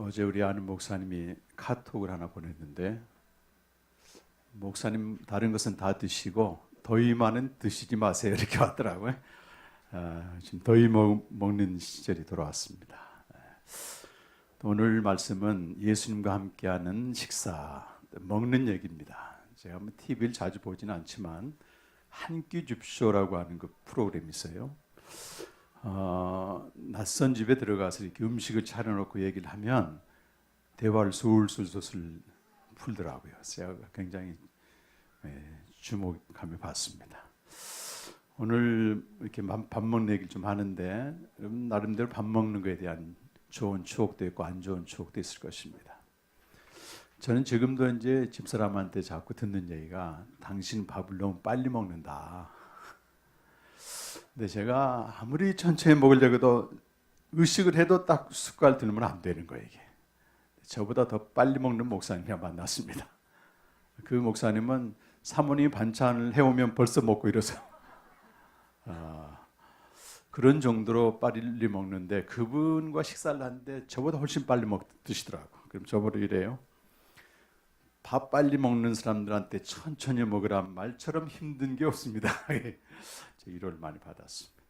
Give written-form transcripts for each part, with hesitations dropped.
어제 우리 아는 목사님이 카톡을 하나 보냈는데, 목사님 다른 것은 다 드시고 더위만은 드시지 마세요 이렇게 왔더라고요. 지금 더위 먹는 시절이 돌아왔습니다. 오늘 말씀은 예수님과 함께하는 식사, 먹는 얘기입니다. 제가 뭐 TV를 자주 보지는 않지만 한 끼 줍쇼라고 하는 그 프로그램이 있어요. 낯선 집에 들어가서 이렇게 음식을 차려놓고 얘기를 하면 대화를 술술술술 풀더라고요. 제가 굉장히 주목하며 봤습니다. 오늘 이렇게 밥 먹는 얘기를 좀 하는데 나름대로 밥 먹는 것에 대한 좋은 추억도 있고 안 좋은 추억도 있을 것입니다. 저는 지금도 이제 집사람한테 자꾸 듣는 얘기가 당신 밥을 너무 빨리 먹는다. 근데 제가 아무리 천천히 먹으려고도 의식을 해도 딱 숟갈 들면 안 되는 거예요. 이게. 저보다 더 빨리 먹는 목사님을 만났습니다. 그 목사님은 사모님이 반찬을 해오면 벌써 먹고 이러서 그런 정도로 빨리 먹는데 그분과 식사를 하는데 저보다 훨씬 빨리 드시더라고요. 그럼 저보고 이래요. 밥 빨리 먹는 사람들한테 천천히 먹으란 말처럼 힘든 게 없습니다. 저 위로를 많이 받았습니다.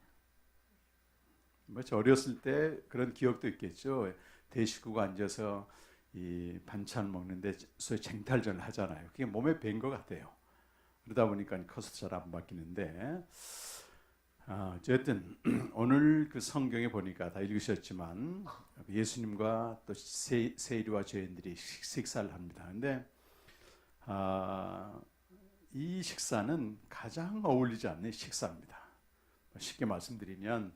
저 어렸을 때 그런 기억도 있겠죠. 대식구가 앉아서 이 반찬 먹는데 소위 쟁탈전을 하잖아요. 그게 몸에 밴 것 같아요. 그러다 보니까 커서 잘 안 바뀌는데 어쨌든 오늘 그 성경에 보니까 다 읽으셨지만 예수님과 또 세리와 죄인들이 식사를 합니다. 근데 이 식사는 가장 어울리지 않는 식사입니다. 쉽게 말씀드리면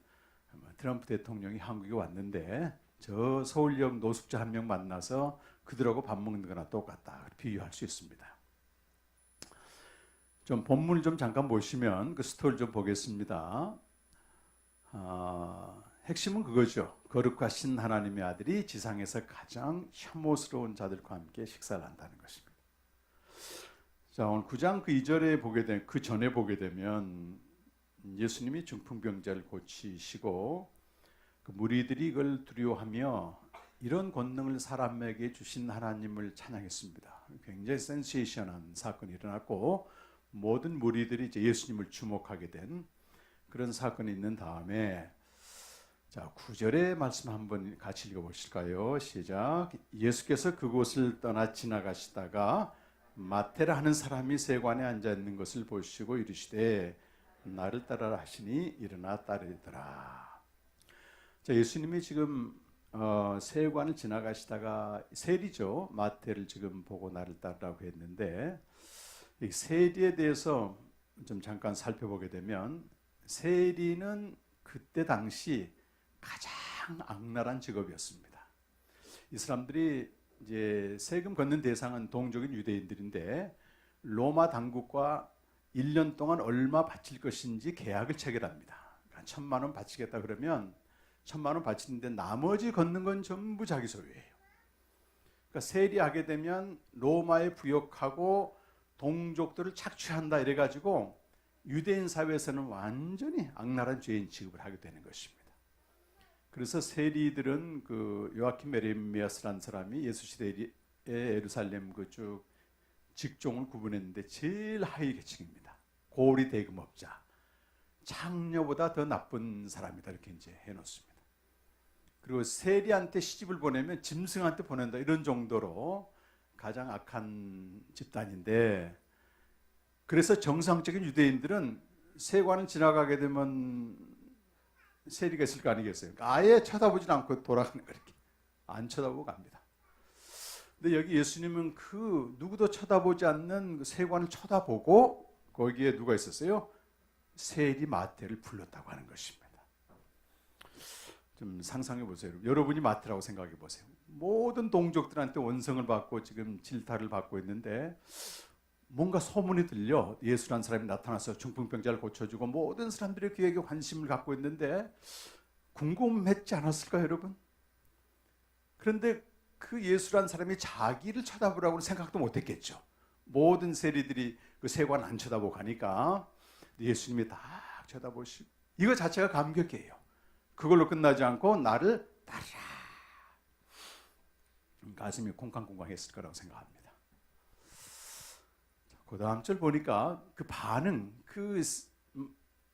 트럼프 대통령이 한국에 왔는데 저 서울역 노숙자 한 명 만나서 그들하고 밥 먹는 거나 똑같다 비유할 수 있습니다. 좀 본문을 좀 잠깐 보시면 그 스토리를 좀 보겠습니다. 핵심은 그거죠. 거룩하신 하나님의 아들이 지상에서 가장 혐오스러운 자들과 함께 식사를 한다는 것입니다. 자, 오늘 9장 그 2절에 그 전에 보게 되면 예수님이 중풍병자를 고치시고 그 무리들이 이걸 두려워하며 이런 권능을 사람에게 주신 하나님을 찬양했습니다. 굉장히 센세이션한 사건이 일어났고 모든 무리들이 이제 예수님을 주목하게 된 그런 사건이 있는 다음에 자 9절의 말씀 한번 같이 읽어보실까요? 시작. 예수께서 그곳을 떠나 지나가시다가 마태라 하는 사람이 세관에 앉아 있는 것을 보시고 이르시되 나를 따르라 하시니 일어나 따르더라. 자, 예수님이 지금 세관을 지나가시다가 세리죠. 마태를 지금 보고 나를 따르라고 했는데 이 세리에 대해서 좀 잠깐 살펴보게 되면 세리는 그때 당시 가장 악랄한 직업이었습니다. 이 사람들이 이제 세금 걷는 대상은 동족인 유대인들인데 로마 당국과 1년 동안 얼마 바칠 것인지 계약을 체결합니다. 그러니까 1,000만 원 바치겠다 그러면 1,000만 원 바치는데 나머지 걷는 건 전부 자기 소유예요. 그러니까 세리하게 되면 로마에 부역하고 동족들을 착취한다 이래가지고 유대인 사회에서는 완전히 악랄한 죄인 취급을 하게 되는 것입니다. 그래서 세리들은 그 요아킴 에레미야스라는 사람이 예수 시대의 예루살렘 그 쭉 직종을 구분했는데 제일 하위 계층입니다. 고리 대금업자, 창녀보다 더 나쁜 사람이다 이렇게 이제 해놓습니다. 그리고 세리한테 시집을 보내면 짐승한테 보낸다 이런 정도로 가장 악한 집단인데 그래서 정상적인 유대인들은 세관을 지나가게 되면 세리가 있을 거 아니겠어요? 아예 쳐다보지 않고 돌아가는 거 이렇게 안 쳐다보고 갑니다. 근데 여기 예수님은 그 누구도 쳐다보지 않는 그 세관을 쳐다보고 거기에 누가 있었어요? 세리 마태를 불렀다고 하는 것입니다. 좀 상상해 보세요. 여러분이 마태라고 생각해 보세요. 모든 동족들한테 원성을 받고 지금 질타를 받고 있는데 뭔가 소문이 들려 예수라는 사람이 나타나서 중풍병자를 고쳐주고 모든 사람들이 그에게 관심을 갖고 있는데 궁금했지 않았을까요, 여러분? 그런데 그 예수라는 사람이 자기를 쳐다보라고 생각도 못했겠죠. 모든 세리들이 그 세관 안 쳐다보고 가니까 예수님이 딱 쳐다보시고 이거 자체가 감격이에요. 그걸로 끝나지 않고 나를 따르라. 가슴이 콩쾅콩쾅했을 거라고 생각합니다. 그 다음 절 보니까 그 반응,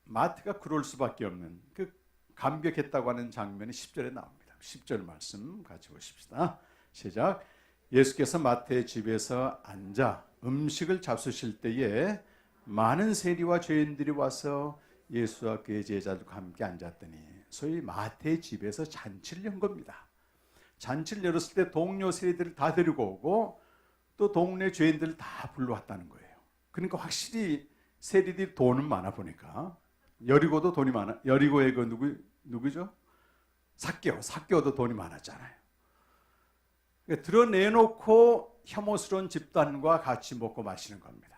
마태가 그럴 수밖에 없는 그 감격했다고 하는 장면이 10절에 나옵니다. 10절 말씀 같이 보십시다. 시작. 예수께서 마태의 집에서 앉아 음식을 잡수실 때에 많은 세리와 죄인들이 와서 예수와 그의 제자들과 함께 앉았더니, 소위 마태의 집에서 잔치를 연 겁니다. 잔치를 열었을 때 동료 세리들을 다 데리고 오고 또 동네 죄인들을 다 불러왔다는 거예요. 그러니까 확실히 세리들이 돈은 많아 보니까, 여리고도 돈이 많아. 여리고의 그 누구죠? 삭개오도 돈이 많았잖아요. 그러니까 드러내놓고 혐오스러운 집단과 같이 먹고 마시는 겁니다.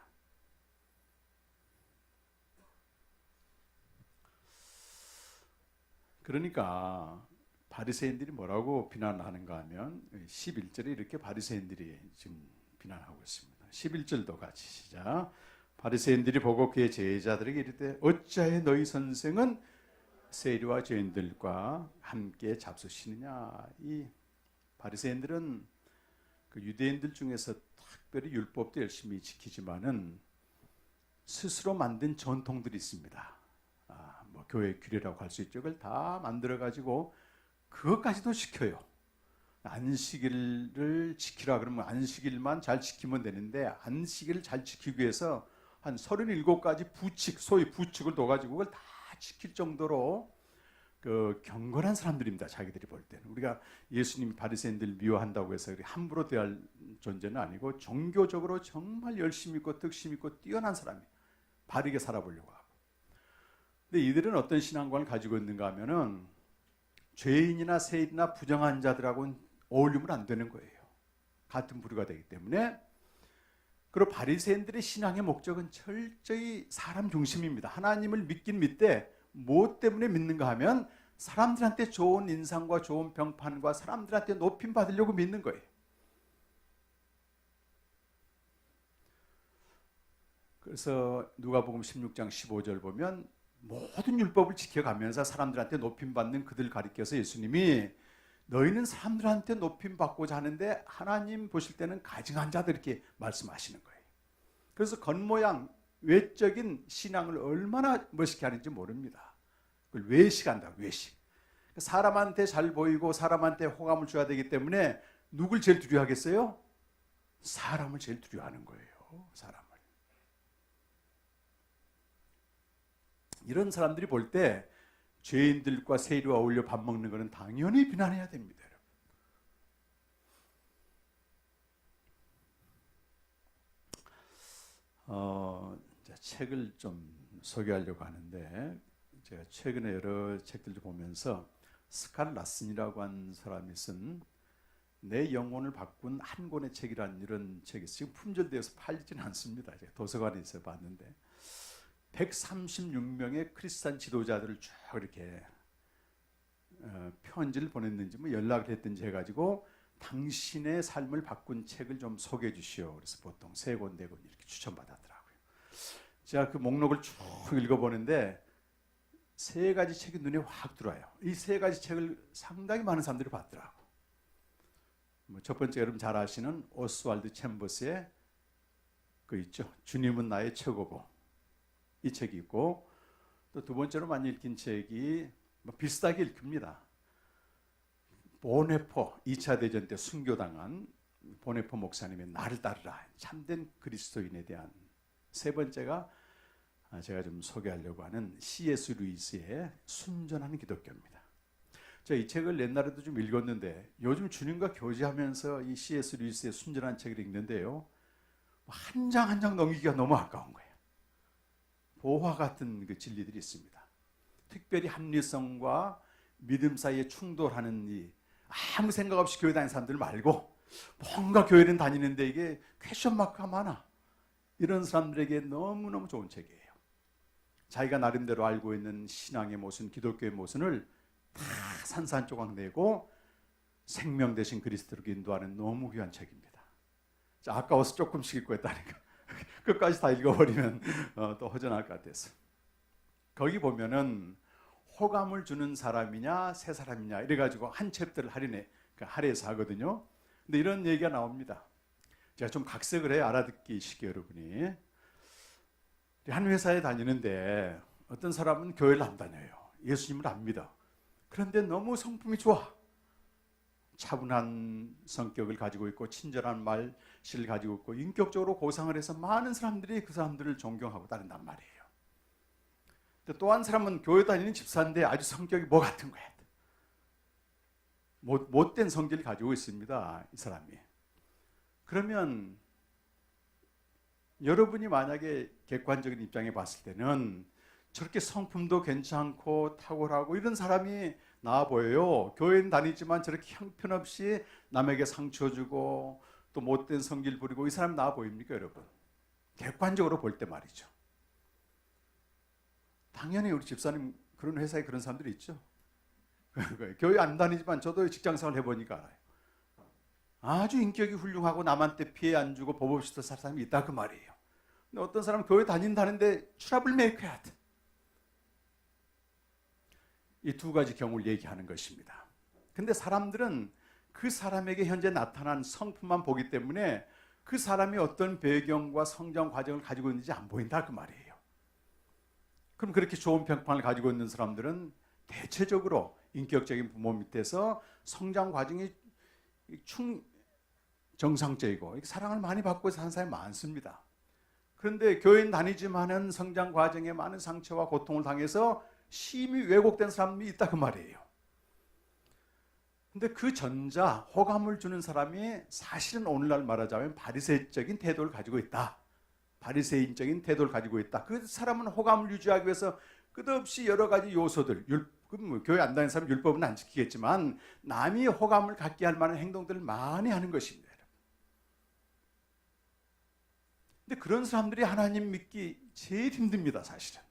그러니까 바리새인들이 뭐라고 비난하는가 하면 11절에 이렇게 바리새인들이 지금 비난하고 있습니다. 11절도 같이 시작. 바리새인들이 보고 그의 제자들에게 이르되 어찌하여 너희 선생은 세리와 죄인들과 함께 잡수시느냐. 이 바리새인들은 그 유대인들 중에서 특별히 율법도 열심히 지키지만은 스스로 만든 전통들이 있습니다. 뭐 교회 규례라고 할 수 있죠. 그걸 다 만들어 가지고 그것까지도 지켜요. 안식일을 지키라 그러면 안식일만 잘 지키면 되는데, 안식일을 잘 지키기 위해서 한 37가지 부칙, 소위 부칙을 둬가지고 그걸 다 지킬 정도로 그 경건한 사람들입니다. 자기들이 볼 때는. 우리가 예수님이 바리새인들 미워한다고 해서 함부로 대할 존재는 아니고 종교적으로 정말 열심히 있고 득심 있고 뛰어난 사람이에요. 바르게 살아보려고 하고. 근데 이들은 어떤 신앙관을 가지고 있는가 하면은 죄인이나 세인이나 부정한 자들하고는 어울리면 안 되는 거예요. 같은 부류가 되기 때문에. 그리고 바리새인들의 신앙의 목적은 철저히 사람 중심입니다. 하나님을 믿긴 믿되 뭐 때문에 믿는가 하면 사람들한테 좋은 인상과 좋은 평판과 사람들한테 높임 받으려고 믿는 거예요. 그래서 누가복음 16장 15절 보면 모든 율법을 지켜가면서 사람들한테 높임 받는 그들 가리켜서 예수님이 너희는 사람들한테 높임 받고자 하는데 하나님 보실 때는 가증한 자들, 이렇게 말씀하시는 거예요. 그래서 겉모양 외적인 신앙을 얼마나 멋있게 하는지 모릅니다. 그걸 외식한다. 외식. 사람한테 잘 보이고 사람한테 호감을 줘야 되기 때문에 누굴 제일 두려워하겠어요? 사람을 제일 두려워하는 거예요. 사람을. 이런 사람들이 볼 때 죄인들과 세리와 어울려 밥 먹는 것은 당연히 비난해야 됩니다. 책을 좀 소개하려고 하는데, 제가 최근에 여러 책들을 보면서 스칼 라슨이라고 한 사람이 쓴 내 영혼을 바꾼 한 권의 책이라는 이런 책이 지금 품절되어서 팔리지는 않습니다. 제가 도서관에서 봤는데 136명의 크리스찬 지도자들을 쭉 이렇게 편지를 보냈는지 뭐 연락을 했든지 해가지고 당신의 삶을 바꾼 책을 좀 소개해 주시오. 그래서 보통 3권, 4권 이렇게 추천받았더라고요. 제가 그 목록을 쭉 읽어보는데 3가지 책이 눈에 확 들어와요. 이 3가지 책을 상당히 많은 사람들이 봤더라고. 첫 번째, 여러분 잘 아시는 오스왈드 챔버스의 그 있죠. 주님은 나의 최고고. 이 책이 있고, 또 두 번째로 많이 읽힌 책이 뭐 비슷하게 읽힙니다. 보네포 2차 대전 때 순교당한 보네포 목사님의 나를 따르라, 참된 그리스도인에 대한. 세 번째가 제가 좀 소개하려고 하는 C.S. 루이스의 순전한 기독교입니다. 제가 이 책을 옛날에도 좀 읽었는데 요즘 주님과 교제하면서 이 C.S. 루이스의 순전한 책을 읽는데요, 한 장 한 장 넘기기가 너무 아까운 거예요. 보화 같은 그 진리들이 있습니다. 특별히 합리성과 믿음 사이에 충돌하는 이 아무 생각 없이 교회 다니는 사람들 말고 뭔가 교회는 다니는데 이게 퀘션 마크가 많아. 이런 사람들에게 너무너무 좋은 책이에요. 자기가 나름대로 알고 있는 신앙의 모순, 기독교의 모순을 다 산산조각 내고 생명 대신 그리스도로 인도하는 너무 귀한 책입니다. 자, 아까워서 조금씩 읽고 했다니까. 끝까지 다 읽어버리면 또 허전할 것 같아서. 거기 보면은 호감을 주는 사람이냐 새 사람이냐 이래가지고 한 챕터를 할애해서 하거든요. 근데 이런 얘기가 나옵니다. 제가 좀 각색을 해야 알아듣기 쉽게 여러분이. 한 회사에 다니는데 어떤 사람은 교회를 안 다녀요. 예수님을 안 믿어. 그런데 너무 성품이 좋아. 차분한 성격을 가지고 있고 친절한 말실을 가지고 있고 인격적으로 고상을 해서 많은 사람들이 그 사람들을 존경하고 따른단 말이에요. 또 한 사람은 교회 다니는 집사인데 아주 성격이 뭐 같은 거야. 못된 성질을 가지고 있습니다. 이 사람이. 그러면 여러분이 만약에 객관적인 입장에 봤을 때는 저렇게 성품도 괜찮고 탁월하고 이런 사람이 나아 보여요. 교회는 다니지만 저렇게 형편없이 남에게 상처 주고 또 못된 성질 부리고 이 사람 나아 보입니까, 여러분? 객관적으로 볼 때 말이죠. 당연히 우리 집사님 그런 회사에 그런 사람들이 있죠. 교회 안 다니지만 저도 직장생활 해보니까 알아요. 아주 인격이 훌륭하고 남한테 피해 안 주고 법 없이 살 사람이 있다 그 말이에요. 근데 어떤 사람은 교회 다닌다는데 트러블 메이커야 돼. 이 두 가지 경우를 얘기하는 것입니다. 근데 사람들은 그 사람에게 현재 나타난 성품만 보기 때문에 그 사람이 어떤 배경과 성장 과정을 가지고 있는지 안 보인다 그 말이에요. 그럼 그렇게 좋은 평판을 가지고 있는 사람들은 대체적으로 인격적인 부모 밑에서 성장 과정이 정상적이고 사랑을 많이 받고 사는 사람이 많습니다. 그런데 교회는 다니지만은 성장 과정에 많은 상처와 고통을 당해서 심히 왜곡된 사람이 있다 그 말이에요. 근데 그 전자 호감을 주는 사람이 사실은 오늘날 말하자면 바리새적인 태도를 가지고 있다. 바리새인적인 태도를 가지고 있다. 그 사람은 호감을 유지하기 위해서 끝없이 여러 가지 요소들, 교회 안 다니는 사람 율법은 안 지키겠지만 남이 호감을 갖게 할 만한 행동들을 많이 하는 것입니다. 근데 그런 사람들이 하나님 믿기 제일 힘듭니다, 사실은.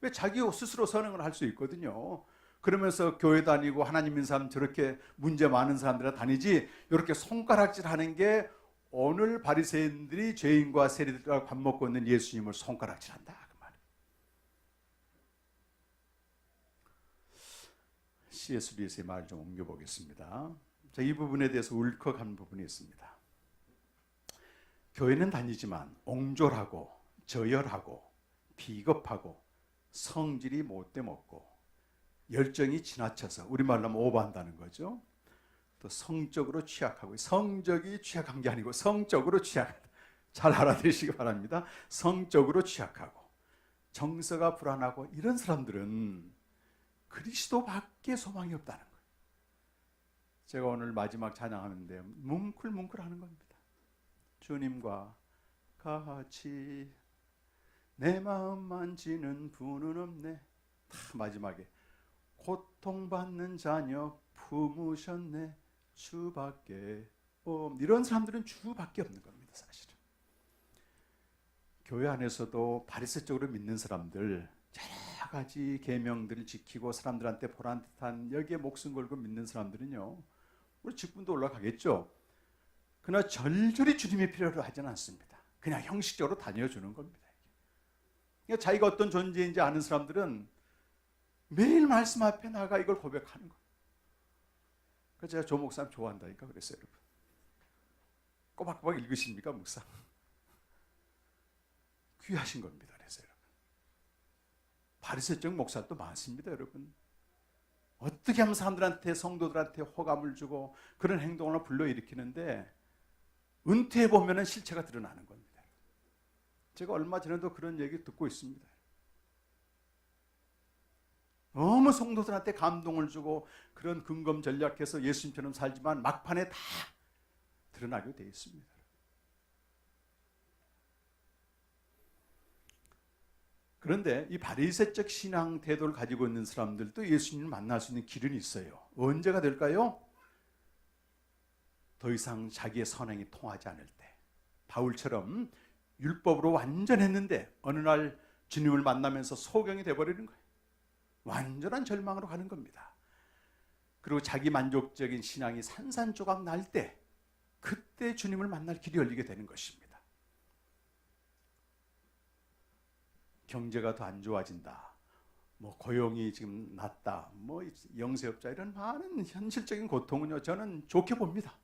왜 자기 스스로 선행을 할 수 있거든요. 그러면서 교회 다니고 하나님 믿는 사람 저렇게 문제 많은 사람들이 다니지 이렇게 손가락질하는 게 오늘 바리새인들이 죄인과 세리들과 밥 먹고 있는 예수님을 손가락질한다 그 말. C.S. 루이스의 말을 좀 옮겨보겠습니다. 자, 이 부분에 대해서 울컥한 부분이 있습니다. 교회는 다니지만 옹졸하고 저열하고 비겁하고 성질이 못돼 먹고 열정이 지나쳐서 우리말로 하면 오버한다는 거죠. 또 성적으로 취약하고 성적이 취약한 게 아니고 성적으로 취약하다. 잘 알아들으시기 바랍니다. 성적으로 취약하고 정서가 불안하고 이런 사람들은 그리스도밖에 소망이 없다는 거예요. 제가 오늘 마지막 찬양하는데 뭉클뭉클하는 겁니다. 주님과 같이 내 마음 만지는 분은 없네. 마지막에 고통받는 자녀 품으셨네. 주밖에 이런 사람들은 주밖에 없는 겁니다. 사실은 교회 안에서도 바리새적으로 믿는 사람들 여러 가지 계명들을 지키고 사람들한테 보란 듯한 여기에 목숨 걸고 믿는 사람들은요 우리 직분도 올라가겠죠. 그러나 절절히 주님의 필요로 하지는 않습니다. 그냥 형식적으로 다녀주는 겁니다. 그러니까 자기가 어떤 존재인지 아는 사람들은 매일 말씀 앞에 나가 이걸 고백하는 거예요. 그래서 제가 조 목사님 좋아한다니까 그랬어요. 여러분 꼬박꼬박 읽으십니까 목사? 귀하신 겁니다. 그래서 여러분 바리새적 목사도 많습니다. 여러분 어떻게 하면 사람들한테 성도들한테 호감을 주고 그런 행동을 불러일으키는데 은퇴해 보면은 실체가 드러나는 겁니다. 제가 얼마 전에도 그런 얘기 듣고 있습니다. 너무 성도들한테 감동을 주고 그런 근검 전략해서 예수님처럼 살지만 막판에 다 드러나게 되어 있습니다. 그런데 이 바리새적 신앙 태도를 가지고 있는 사람들도 예수님을 만날 수 있는 길은 있어요. 언제가 될까요? 더 이상 자기의 선행이 통하지 않을 때. 바울처럼 율법으로 완전했는데 어느 날 주님을 만나면서 소경이 돼버리는 거예요. 완전한 절망으로 가는 겁니다. 그리고 자기 만족적인 신앙이 산산조각 날 때 그때 주님을 만날 길이 열리게 되는 것입니다. 경제가 더 안 좋아진다. 뭐 고용이 지금 낮다. 뭐 영세업자 이런 많은 현실적인 고통은요. 저는 좋게 봅니다.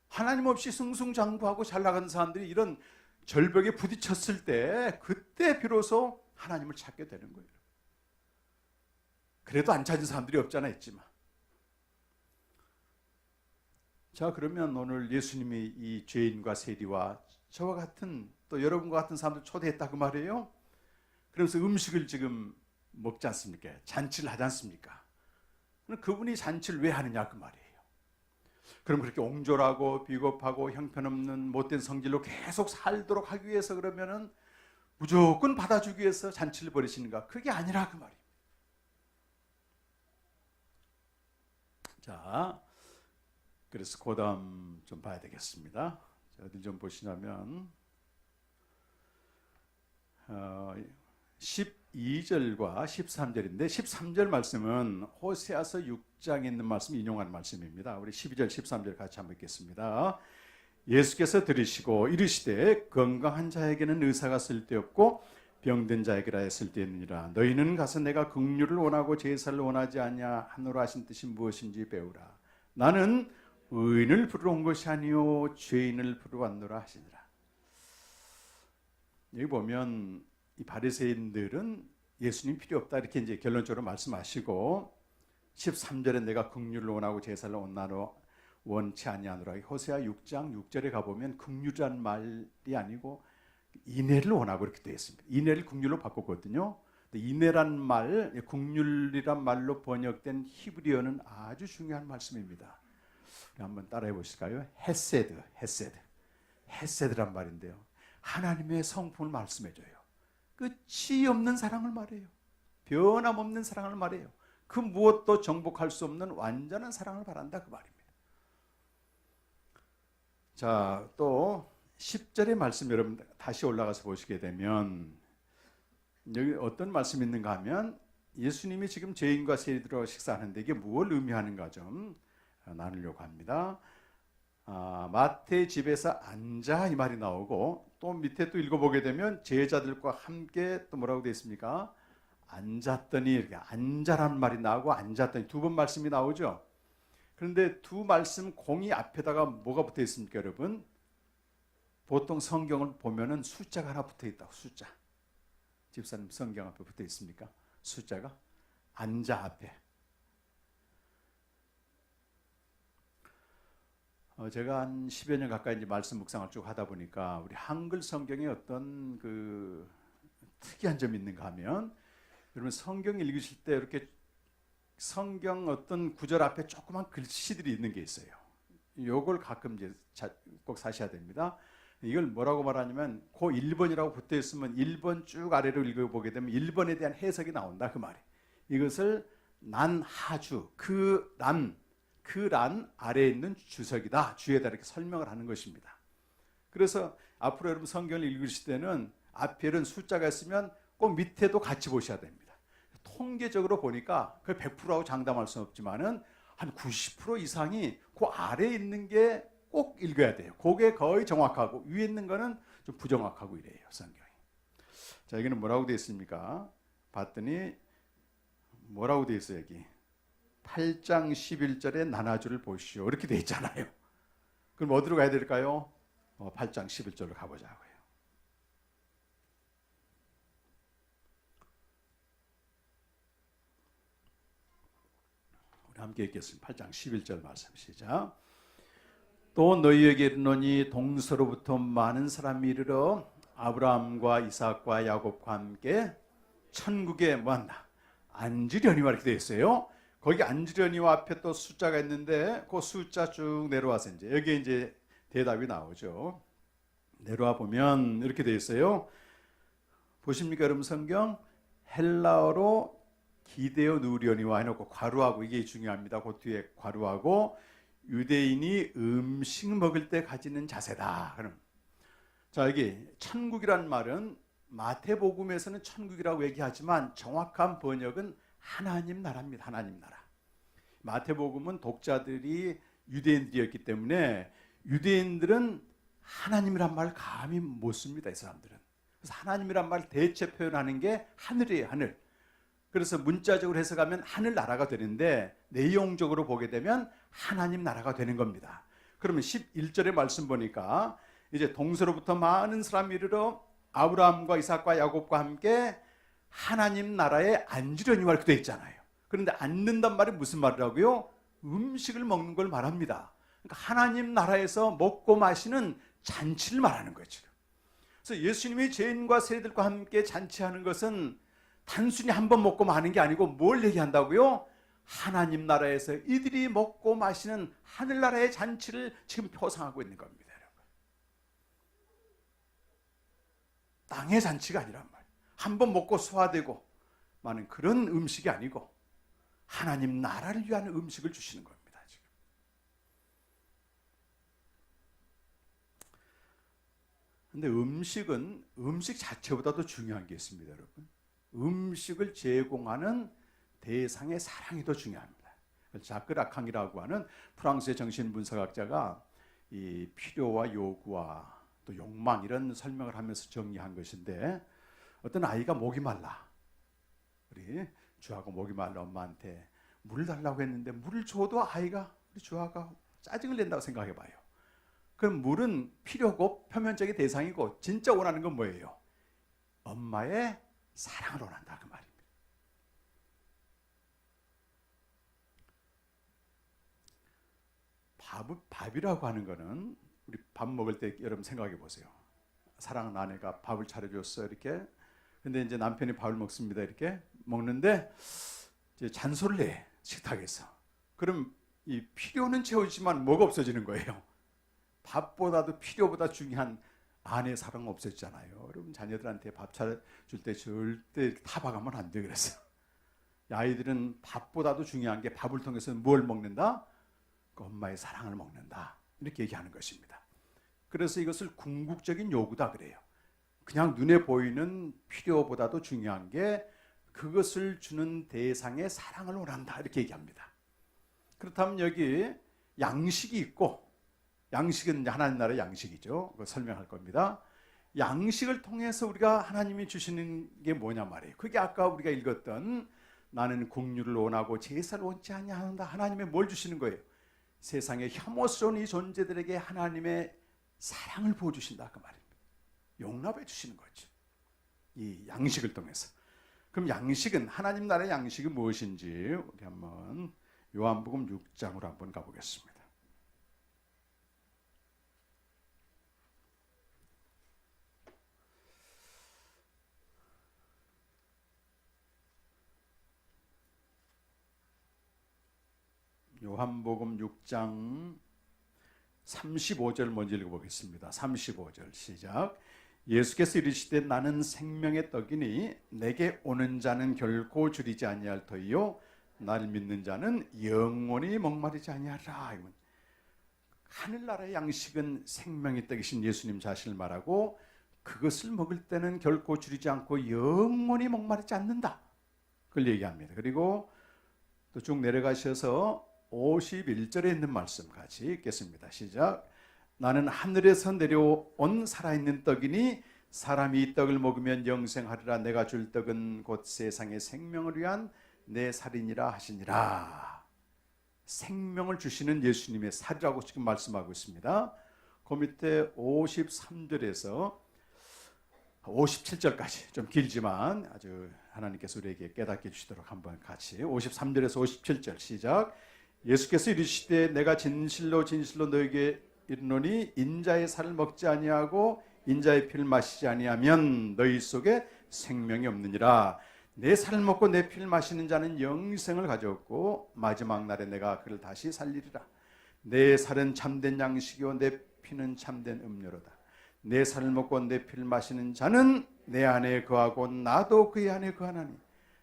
하나님 없이 승승장구하고 잘 나가는 사람들이 이런 절벽에 부딪혔을 때 그때 비로소 하나님을 찾게 되는 거예요. 그래도 안 찾은 사람들이 없잖아 있지만. 자, 그러면 오늘 예수님이 이 죄인과 세리와 저와 같은 또 여러분과 같은 사람들 초대했다 그 말이에요. 그러면서 음식을 지금 먹지 않습니까? 잔치를 하지 않습니까? 그럼 그분이 잔치를 왜 하느냐 그 말이에요. 그럼 그렇게 옹졸하고 비겁하고 형편없는 못된 성질로 계속 살도록 하기 위해서 그러면은 무조건 받아주기 위해서 잔치를 벌이시는가? 그게 아니라 그 말입니다. 자, 그래서 그 다음 좀 봐야 되겠습니다. 어디 좀 보시냐면 12절과 13절인데 13절 말씀은 호세아서 6장에 있는 말씀 인용하는 말씀입니다. 우리 12절 13절 같이 한번 읽겠습니다. 예수께서 들으시고 이르시되 건강한 자에게는 의사가 쓸데없고 병든 자에게라 쓸데있느니라. 너희는 가서 내가 긍휼을 원하고 제사를 원하지 아니하 하노라 하신 뜻이 무엇인지 배우라. 나는 의인을 부르러 온 것이 아니요 죄인을 부르러 왔노라 하시니라. 여기 보면 이 바리새인들은 예수님 필요 없다 이렇게 이제 결론적으로 말씀하시고 13절에 내가 긍휼을 원하고 제사를 원치 아니하노라. 호세아 6장 6절에 가보면 긍휼이란 말이 아니고 인애를 원하고 이렇게 되어 있습니다. 인애를 긍휼로 바꿨거든요. 인애란 말, 긍휼이란 말로 번역된 히브리어는 아주 중요한 말씀입니다. 한번 따라해 보실까요? 헤세드란 말인데요. 하나님의 성품을 말씀해줘요. 끝이 없는 사랑을 말해요. 변함없는 사랑을 말해요. 그 무엇도 정복할 수 없는 완전한 사랑을 바란다 그 말입니다. 자, 또 10절의 말씀 여러분 다시 올라가서 보시게 되면 여기 어떤 말씀이 있는가 하면 예수님이 지금 죄인과 세리들과 식사하는데 이게 무엇을 의미하는가 좀 나누려고 합니다. 마태 집에서 앉아 이 말이 나오고 또 밑에 또 읽어보게 되면 제자들과 함께 또 뭐라고 되어 있습니까? 앉았더니 이렇게 앉아라는 말이 나오고 앉았더니 두 번 말씀이 나오죠. 그런데 두 말씀 공이 앞에다가 뭐가 붙어 있습니까 여러분? 보통 성경을 보면은 숫자가 하나 붙어 있다고. 숫자. 집사님 성경 앞에 붙어 있습니까? 숫자가 앉아 앞에. 제가 한 10여 년 가까이 이제 말씀 묵상을 쭉 하다 보니까 우리 한글 성경에 어떤 그 특이한 점이 있는가 하면 여러분 성경 읽으실 때 이렇게 성경 어떤 구절 앞에 조그만 글씨들이 있는 게 있어요. 요걸 가끔 이제 꼭 사셔야 됩니다. 이걸 뭐라고 말하냐면 그 1번이라고 붙어 있으면 1번 쭉 아래로 읽어보게 되면 1번에 대한 해석이 나온다 그 말이에요. 이것을 난하주 그 란 아래에 있는 주석이다. 주에다 이렇게 설명을 하는 것입니다. 그래서 앞으로 여러분 성경을 읽으실 때는 앞에 이런 숫자가 있으면 꼭 밑에도 같이 보셔야 됩니다. 통계적으로 보니까 그 100%하고 장담할 수는 없지만은 한 90% 이상이 그 아래에 있는 게 꼭 읽어야 돼요. 그게 거의 정확하고 위에 있는 거는 좀 부정확하고 이래요. 성경이. 자, 여기는 뭐라고 되어 있습니까? 봤더니 뭐라고 되어 있어요 여기. 8장 11절에 나눠주를 보시오. 이렇게 되어 있잖아요. 그럼 어디로 가야 될까요? 8장 11절로 가보자고요. 우리 함께 읽겠습니다. 8장 11절 말씀 시작. 또 너희에게 이르노니 동서로부터 많은 사람이 이르러 아브라함과 이삭과 야곱과 함께 천국에 뭐한다? 앉으려니와 이렇게 되어 있어요. 거기 앉으려니와 앞에 또 숫자가 있는데 그 숫자 쭉 내려와서 이제 여기에 이제 대답이 나오죠. 내려와 보면 이렇게 되어 있어요. 보십니까 여러분 성경? 헬라어로 기데오 누리오니와 해놓고 괄호하고 이게 중요합니다. 그 뒤에 괄호하고 유대인이 음식 먹을 때 가지는 자세다. 그럼 자 여기 천국이란 말은 마태복음에서는 천국이라고 얘기하지만 정확한 번역은 하나님 나라입니다. 하나님 나라. 마태복음은 독자들이 유대인들이었기 때문에 유대인들은 하나님이란 말을 감히 못 씁니다. 이 사람들은. 그래서 하나님이란 말을 대체 표현하는 게 하늘이에요. 하늘. 그래서 문자적으로 해석하면 하늘나라가 되는데 내용적으로 보게 되면 하나님 나라가 되는 겁니다. 그러면 11절의 말씀 보니까 이제 동서로부터 많은 사람이 이르러 아브라함과 이삭과 야곱과 함께 하나님 나라에 앉으려니와 이렇게 되어 있잖아요. 그런데 앉는단 말이 무슨 말이라고요? 음식을 먹는 걸 말합니다. 그러니까 하나님 나라에서 먹고 마시는 잔치를 말하는 거죠. 그래서 예수님이 죄인과 세리들과 함께 잔치하는 것은 단순히 한 번 먹고 마는 게 아니고 뭘 얘기한다고요? 하나님 나라에서 이들이 먹고 마시는 하늘나라의 잔치를 지금 표상하고 있는 겁니다. 여러분. 땅의 잔치가 아니란 말이에요. 한 번 먹고 소화되고 마는 그런 음식이 아니고 하나님 나라를 위한 음식을 주시는 겁니다. 지금. 근데 음식은 음식 자체보다도 중요한 게 있습니다, 여러분. 음식을 제공하는 대상의 사랑이 더 중요합니다. 자크 라캉이라고 하는 프랑스의 정신분석학자가 이 필요와 요구와 또 욕망 이런 설명을 하면서 정리한 것인데, 어떤 아이가 목이 말라. 우리 주아가 목이 말라 엄마한테 물을 달라고 했는데 물을 줘도 아이가 우리 주아가 짜증을 낸다고 생각해 봐요. 그럼 물은 필요고 표면적인 대상이고 진짜 원하는 건 뭐예요? 엄마의 사랑을 원한다 그 말입니다. 밥이라고 하는 거는 우리 밥 먹을 때 여러분 생각해 보세요. 사랑하는 아내가 밥을 차려줬어 이렇게. 근데 이제 남편이 밥을 먹습니다 이렇게 먹는데 이제 잔소리를 해 식탁에서. 그럼 이 필요는 채워지지만 뭐가 없어지는 거예요? 밥보다도 필요보다 중요한 아내의 사랑은 없었잖아요. 여러분 자녀들한테 밥 차려줄 때 절대 타박하면 안 돼. 그래서 아이들은 밥보다도 중요한 게 밥을 통해서 뭘 먹는다? 그 엄마의 사랑을 먹는다. 이렇게 얘기하는 것입니다. 그래서 이것을 궁극적인 요구다 그래요. 그냥 눈에 보이는 필요보다도 중요한 게 그것을 주는 대상의 사랑을 원한다. 이렇게 얘기합니다. 그렇다면 여기 양식이 있고, 양식은 하나님 나라의 양식이죠. 그거 설명할 겁니다. 양식을 통해서 우리가 하나님이 주시는 게 뭐냐 말이에요. 그게 아까 우리가 읽었던 나는 긍휼을 원하고 제사를 원치 아니하노라. 하나님의 뭘 주시는 거예요? 세상에 혐오스러운 이 존재들에게 하나님의 사랑을 부어주신다 그 말입니다. 용납해 주시는 거죠. 이 양식을 통해서. 그럼 양식은 하나님 나라의 양식이 무엇인지 우리 한번 요한복음 6장으로 한번 가보겠습니다. 요한복음 6장 35절 먼저 읽어보겠습니다. 35절 시작. 예수께서 이르시되 나는 생명의 떡이니 내게 오는 자는 결코 줄이지 아니할 터이요 나를 믿는 자는 영원히 목마르지 아니하리라. 하늘나라의 양식은 생명의 떡이신 예수님 자신을 말하고 그것을 먹을 때는 결코 줄이지 않고 영원히 목마르지 않는다. 그걸 얘기합니다. 그리고 또 쭉 내려가셔서 51절에 있는 말씀 같이 읽겠습니다. 시작. 나는 하늘에서 내려온 살아있는 떡이니 사람이 이 떡을 먹으면 영생하리라. 내가 줄 떡은 곧 세상의 생명을 위한 내 살이니라 하시니라. 생명을 주시는 예수님의 살이라고 지금 말씀하고 있습니다. 그 밑에 53절에서 57절까지 좀 길지만 아주 하나님께서 우리에게 깨닫게 해주시도록 한번 같이 53절에서 57절 시작. 예수께서 이르시되 내가 진실로 진실로 너에게 이르노니 인자의 살을 먹지 아니하고 인자의 피를 마시지 아니하면 너희 속에 생명이 없느니라. 내 살을 먹고 내 피를 마시는 자는 영생을 가졌고 마지막 날에 내가 그를 다시 살리리라. 내 살은 참된 양식이요 내 피는 참된 음료로다. 내 살을 먹고 내 피를 마시는 자는 내 안에 거하고 나도 그의 안에 거하나니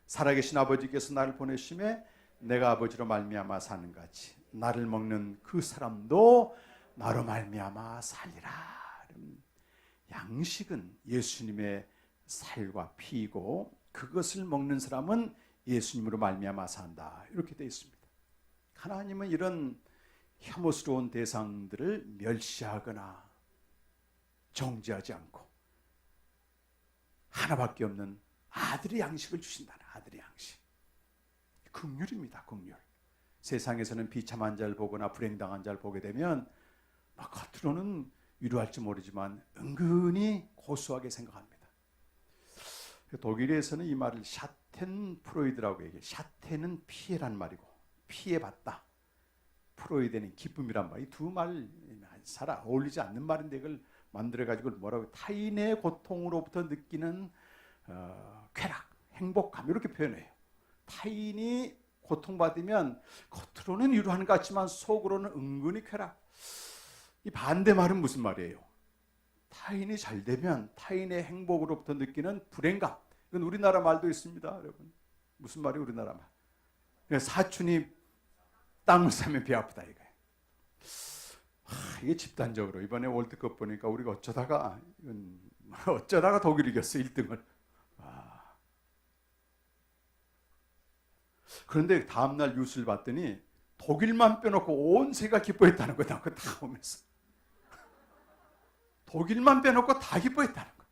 살아계신 아버지께서 나를 보내심에 내가 아버지로 말미암아 사는 같이 나를 먹는 그 사람도 나로 말미암아 살리라. 양식은 예수님의 살과 피이고 그것을 먹는 사람은 예수님으로 말미암아 산다. 이렇게 되어 있습니다. 하나님은 이런 혐오스러운 대상들을 멸시하거나 정죄하지 않고 하나밖에 없는 아들의 양식을 주신다는 아들의 양식. 긍휼입니다. 긍휼. 세상에서는 비참한 자를 보거나 불행당한 자를 보게 되면 겉으로는 위로할지 모르지만 은근히 고소하게 생각합니다. 독일에서는 이 말을 샤텐프로이드라고 얘기해요. 샤텐은 피해란 말이고 피해받다, 프로이드는 기쁨이란 말. 이 두 말 잘 어울리지 않는 말인데 이걸 만들어가지고 뭐라고, 타인의 고통으로부터 느끼는 쾌락, 행복감, 이렇게 표현해요. 타인이 고통받으면 겉으로는 위로하는 것 같지만 속으로는 은근히 쾌락. 이 반대 말은 무슨 말이에요? 타인이 잘 되면 타인의 행복으로부터 느끼는 불행감. 이건 우리나라 말도 있습니다, 여러분. 무슨 말이 우리나라 말? 사촌이 땅을 사면 배 아프다 이거예요. 이게 집단적으로 이번에 월드컵 보니까 우리가 어쩌다가 독일 이겼어, 1등을. 그런데 다음날 뉴스를 봤더니 독일만 빼놓고 온 세계가 기뻐했다는 거다. 그거 다 보면서 독일만 빼놓고 다 기뻐했다는 거.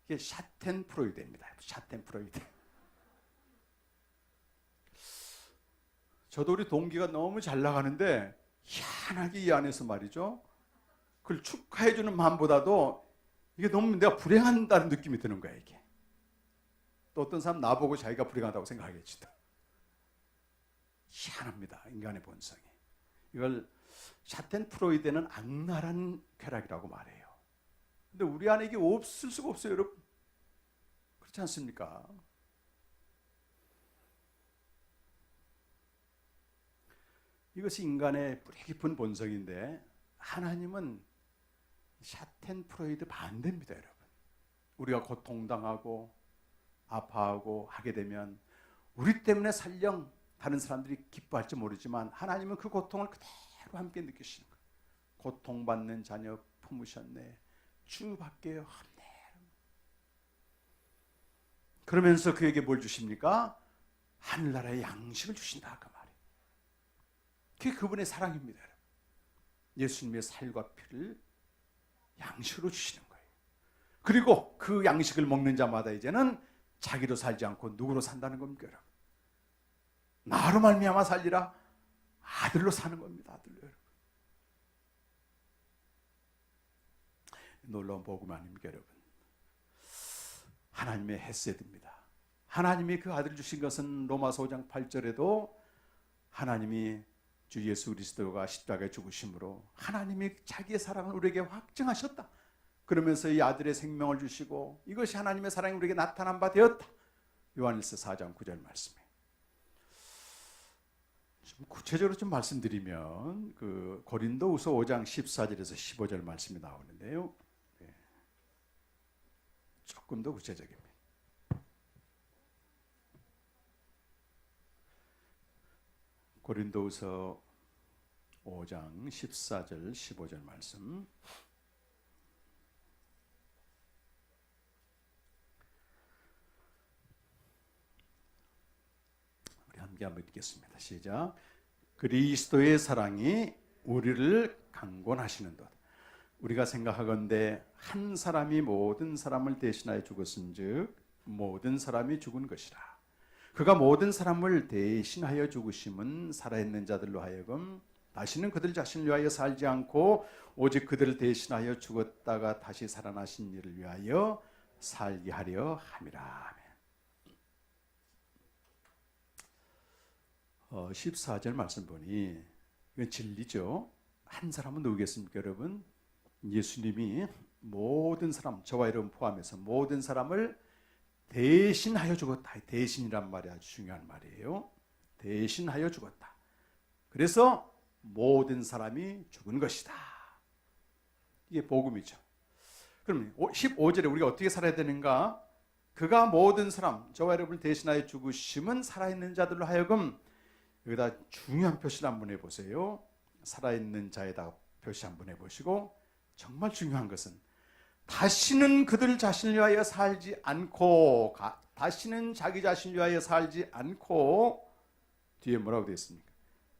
이게 샤텐프로이드입니다. 샤텐프로이드. 저도 우리 동기가 너무 잘 나가는데 희한하게 이 안에서 말이죠, 그걸 축하해주는 마음보다도 이게 너무 내가 불행한다는 느낌이 드는 거야. 이게 또 어떤 사람 나보고 자기가 불행하다고 생각하겠지. 희한합니다, 인간의 본성이. 이걸 샤텐프로이드는 악랄한 쾌락이라고 말해요. 근데 우리 안에 이게 없을 수가 없어요, 여러분. 그렇지 않습니까? 이것이 인간의 뿌리 깊은 본성인데 하나님은 샤텐프로이드 반대입니다, 여러분. 우리가 고통당하고 아파하고 하게 되면 우리 때문에 설령 다른 사람들이 기뻐할지 모르지만 하나님은 그 고통을 그대로 함께 느끼시는 거예요. 고통받는 자녀 품으셨네, 주밖에 없네. 그러면서 그에게 뭘 주십니까? 하늘나라의 양식을 주신다, 그 말이에요. 그게 그분의 사랑입니다. 예수님의 살과 피를 양식으로 주시는 거예요. 그리고 그 양식을 먹는 자마다 이제는 자기로 살지 않고 누구로 산다는 겁니까, 여러분? 나로 말미암아 살리라, 아들로 사는 겁니다, 아들로. 여러분, 놀라운 복음 아닙니까, 여러분? 하나님의 헤세드입니다. 하나님이 그 아들을 주신 것은 로마서 5장 8절에도 하나님이 주 예수 그리스도가 십자가에 죽으심으로 하나님이 자기의 사랑을 우리에게 확증하셨다. 그러면서 이 아들의 생명을 주시고 이것이 하나님의 사랑이 우리에게 나타난 바 되었다. 요한일서 4장 9절 말씀이에요. 좀 구체적으로 좀 말씀드리면 그 고린도후서 5장 14절에서 15절 말씀이 나오는데요. 조금 더 구체적입니다. 고린도후서 5장 14절 15절 말씀. 우리 함께 한번 읽겠습니다. 시작. 그리스도의 사랑이 우리를 강권하시는 것. 우리가 생각하건대 한 사람이 모든 사람을 대신하여 죽었은즉 모든 사람이 죽은 것이라. 그가 모든 사람을 대신하여 죽으심은 살아있는 자들로 하여금 다시는 그들 자신을 위하여 살지 않고 오직 그들을 대신하여 죽었다가 다시 살아나신 이를 위하여 살게 하려 함이라. 14절 말씀 보니 이건 진리죠. 한 사람은 누구겠습니까, 여러분? 예수님이 모든 사람, 저와 여러분 포함해서 모든 사람을 대신하여 죽었다. 대신이란 말이 아주 중요한 말이에요. 대신하여 죽었다. 그래서 모든 사람이 죽은 것이다. 이게 복음이죠. 그럼 15절에 우리가 어떻게 살아야 되는가? 그가 모든 사람, 저와 여러분을 대신하여 죽으심은 살아있는 자들로 하여금, 여기다 중요한 표시를 한번 해보세요. 살아있는 자에다 표시 한번 해보시고, 정말 중요한 것은 다시는 그들 자신을 위하여 살지 않고, 다시는 자기 자신을 위하여 살지 않고, 뒤에 뭐라고 되어 있습니까?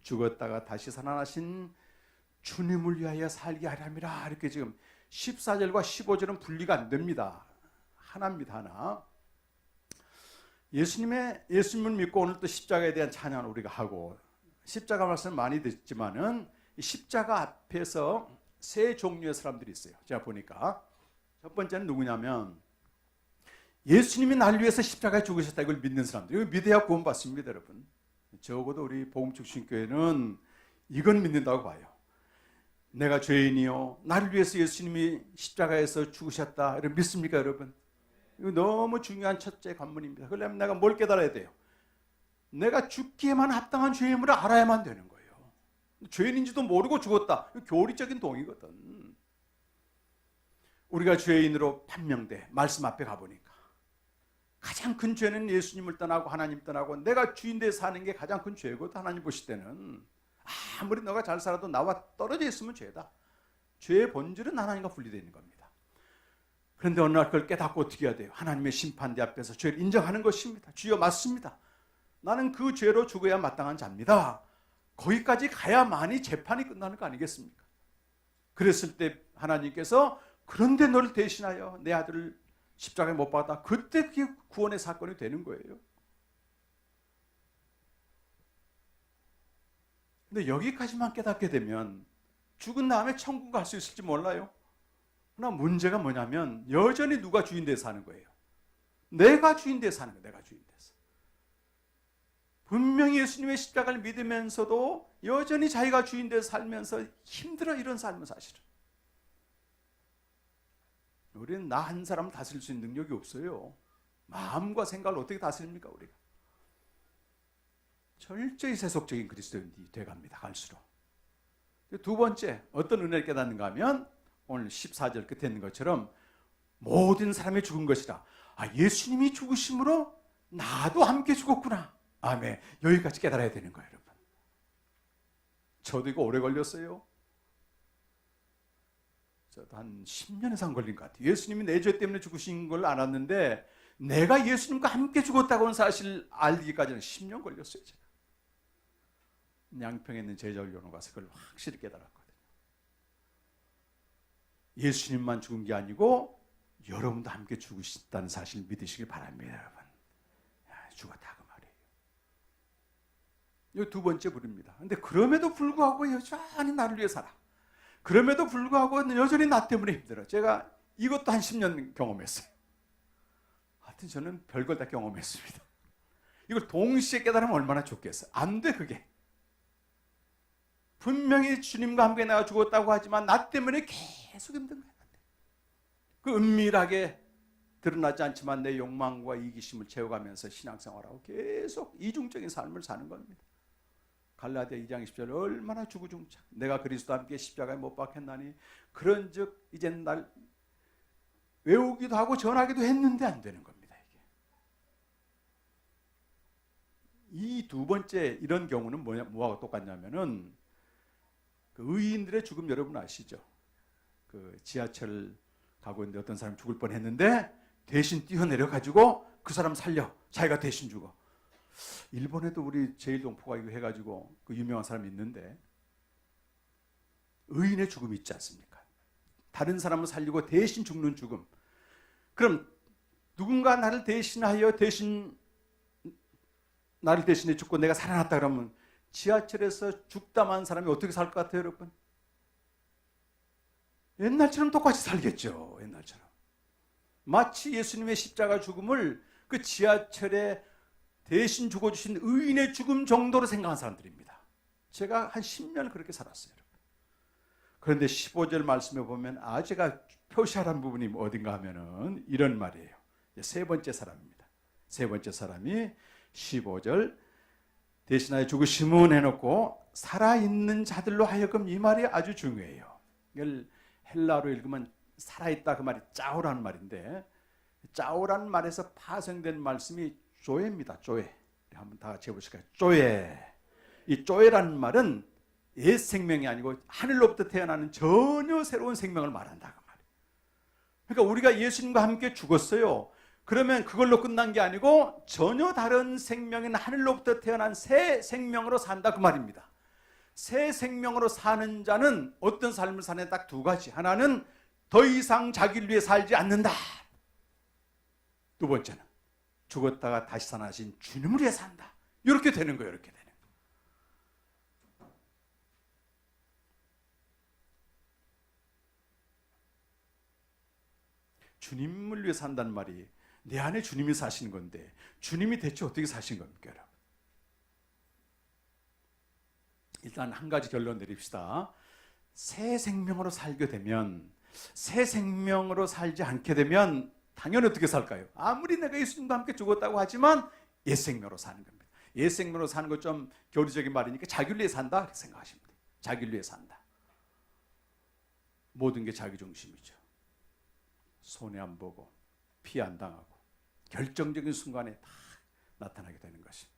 죽었다가 다시 살아나신 주님을 위하여 살게 하려니라. 이렇게 지금 14절과 15절은 분리가 안 됩니다. 하나입니다, 하나. 예수님을 믿고 오늘 또 십자가에 대한 찬양을 우리가 하고, 십자가 말씀 많이 듣지만은 십자가 앞에서 세 종류의 사람들이 있어요. 제가 보니까 첫 번째는 누구냐면 예수님이 나를 위해서 십자가에 죽으셨다 이걸 믿는 사람들. 이거 믿어야 구원받습니다, 여러분. 적어도 우리 복음축신교회는 이건 믿는다고 봐요. 내가 죄인이요 나를 위해서 예수님이 십자가에서 죽으셨다 이런 믿습니까, 여러분? 이거 너무 중요한 첫째 관문입니다. 그러려면 내가 뭘 깨달아야 돼요? 내가 죽기에만 합당한 죄인임을 알아야만 되는 거예요. 죄인인지도 모르고 죽었다. 이거 교리적인 동의거든. 우리가 죄인으로 판명돼 말씀 앞에 가보니까 가장 큰 죄는 예수님을 떠나고 하나님 떠나고 내가 주인되어 사는 게 가장 큰 죄거든. 하나님 보실 때는 아무리 너가 잘 살아도 나와 떨어져 있으면 죄다. 죄의 본질은 하나님과 분리되어 있는 겁니다. 그런데 어느 날 그걸 깨닫고 어떻게 해야 돼요? 하나님의 심판대 앞에서 죄를 인정하는 것입니다. 주여 맞습니다. 나는 그 죄로 죽어야 마땅한 자입니다. 거기까지 가야만이 재판이 끝나는 거 아니겠습니까? 그랬을 때 하나님께서 그런데 너를 대신하여 내 아들을 십자가에 못 박았다. 그때 그게 구원의 사건이 되는 거예요. 근데 여기까지만 깨닫게 되면 죽은 다음에 천국 갈 수 있을지 몰라요. 그러나 문제가 뭐냐면 여전히 누가 주인 돼서 사는 거예요. 내가 주인 돼서 사는 거예요. 내가 주인 돼서. 분명히 예수님의 십자가를 믿으면서도 여전히 자기가 주인 돼서 살면서 힘들어 이런 삶을 사실은. 우리는 나 한 사람 다스릴 수 있는 능력이 없어요. 마음과 생각을 어떻게 다스립니까 우리가? 철저히 세속적인 그리스도인이 돼갑니다. 갈수록. 두 번째 어떤 은혜를 깨닫는가 하면 오늘 14절 끝에 있는 것처럼 모든 사람이 죽은 것이라. 예수님이 죽으심으로 나도 함께 죽었구나. 아멘. 여기까지 깨달아야 되는 거예요, 여러분. 저도 이거 오래 걸렸어요. 저도 한 10년 이상 걸린 것 같아요. 예수님이 내 죄 때문에 죽으신 걸 알았는데 내가 예수님과 함께 죽었다고는 사실 알기까지는 10년 걸렸어요. 제가. 양평에 있는 제자훈련원 가서 그걸 확실히 깨달았거든요. 예수님만 죽은 게 아니고 여러분도 함께 죽으셨다는 사실을 믿으시길 바랍니다, 여러분. 죽었다 그 말이에요. 이 두 번째 부릅니다. 근데 그럼에도 불구하고 여전히 나를 위해 살아. 그럼에도 불구하고 여전히 나 때문에 힘들어. 제가 이것도 한 10년 경험했어요. 하여튼 저는 별걸 다 경험했습니다. 이걸 동시에 깨달으면 얼마나 좋겠어요. 안 돼 그게. 분명히 주님과 함께 내가 죽었다고 하지만 나 때문에 계속 힘든 거야. 그 은밀하게 드러나지 않지만 내 욕망과 이기심을 채워가면서 신앙생활하고 계속 이중적인 삶을 사는 겁니다. 갈라디아 2장 20절 얼마나 주구중창 내가 그리스도와 함께 십자가에 못 박혔나니 그런즉 이제는 날 외우기도 하고 전하기도 했는데 안 되는 겁니다. 이 두 번째 이런 경우는 뭐하고 똑같냐면은 그 의인들의 죽음 여러분 아시죠? 그 지하철 가고 있는데 어떤 사람이 죽을 뻔했는데 대신 뛰어내려 가지고 그 사람 살려 자기가 대신 죽어. 일본에도 우리 제일동포가 이거 해가지고 그 유명한 사람이 있는데 의인의 죽음이 있지 않습니까? 다른 사람을 살리고 대신 죽는 죽음. 그럼 누군가 나를 대신하여 나를 대신해 죽고 내가 살아났다 그러면 지하철에서 죽다만 사람이 어떻게 살 것 같아요, 여러분? 옛날처럼 똑같이 살겠죠. 옛날처럼. 마치 예수님의 십자가 죽음을 그 지하철에 대신 죽어주신 의인의 죽음 정도로 생각한 사람들입니다. 제가 한 10년 그렇게 살았어요. 여러분. 그런데 15절 말씀에 보면 제가 표시하라는 부분이 어딘가 하면은 이런 말이에요. 세 번째 사람입니다. 세 번째 사람이 15절 대신하여 죽으심은 해놓고 살아있는 자들로 하여금 이 말이 아주 중요해요. 이걸 헬라어로 읽으면 살아있다 그 말이 짜오라는 말인데 짜오라는 말에서 파생된 말씀이 조에입니다. 조에. 한번 다 같이 해보실까요? 조에. 이 조에라는 말은 옛 생명이 아니고 하늘로부터 태어나는 전혀 새로운 생명을 말한다 그 말이에요. 그러니까 우리가 예수님과 함께 죽었어요. 그러면 그걸로 끝난 게 아니고 전혀 다른 생명인 하늘로부터 태어난 새 생명으로 산다 그 말입니다. 새 생명으로 사는 자는 어떤 삶을 사냐 딱 두 가지. 하나는 더 이상 자기를 위해 살지 않는다. 두 번째는 죽었다가 다시 살아나신 주님을 위해 산다. 이렇게 되는 거예요. 이렇게 되는 거예요. 주님을 위해 산다는 말이 내 안에 주님이 사시는 건데 주님이 대체 어떻게 사신 겁니까, 여러분? 일단 한 가지 결론 내립시다. 새 생명으로 살게 되면, 새 생명으로 살지 않게 되면 당연히 어떻게 살까요? 아무리 내가 예수님과 함께 죽었다고 하지만 옛 생명으로 사는 겁니다. 옛 생명으로 사는 거 좀 교리적인 말이니까 자기를 위해 산다 이렇게 생각하시면 돼요. 자기를 위해 산다. 모든 게 자기 중심이죠. 손해 안 보고 피해 안 당하고 결정적인 순간에 다 나타나게 되는 것입니다.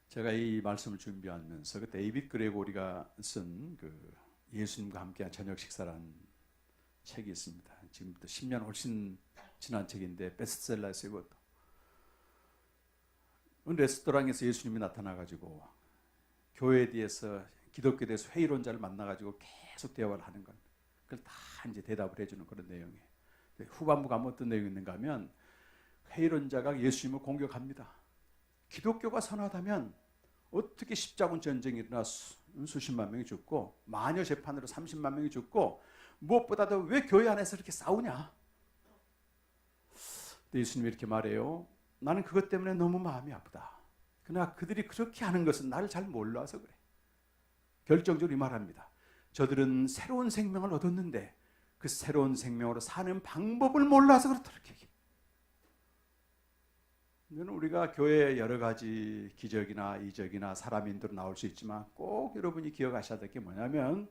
제가 이 말씀을 준비하면서 그 데이빗 그레고리가 쓴 그 예수님과 함께한 저녁 식사라는 책이 있습니다. 지금부터 10년 훨씬 지난 책인데 베스트셀러였어요. 이것도. 레스토랑에서 예수님이 나타나가지고 교회에 대해서, 기독교에 대해서 회의론자를 만나가지고 계속 대화를 하는 건, 그걸 다 이제 대답을 해주는 그런 내용이에요. 후반부 가면 어떤 내용이 있는가 하면 회의론자가 예수님을 공격합니다. 기독교가 선하다면 어떻게 십자군 전쟁이 일어나 수십만 명이 죽고 마녀 재판으로 30만 명이 죽고 무엇보다도 왜 교회 안에서 이렇게 싸우냐? 예수님이 이렇게 말해요. 나는 그것 때문에 너무 마음이 아프다. 그러나 그들이 그렇게 하는 것은 나를 잘 몰라서 그래. 결정적으로 이 말합니다. 저들은 새로운 생명을 얻었는데 그 새로운 생명으로 사는 방법을 몰라서 그렇다. 이렇게 얘기해요. 우리가 교회에 여러 가지 기적이나 이적이나 사람 인도로 나올 수 있지만 꼭 여러분이 기억하셔야 될 게 뭐냐면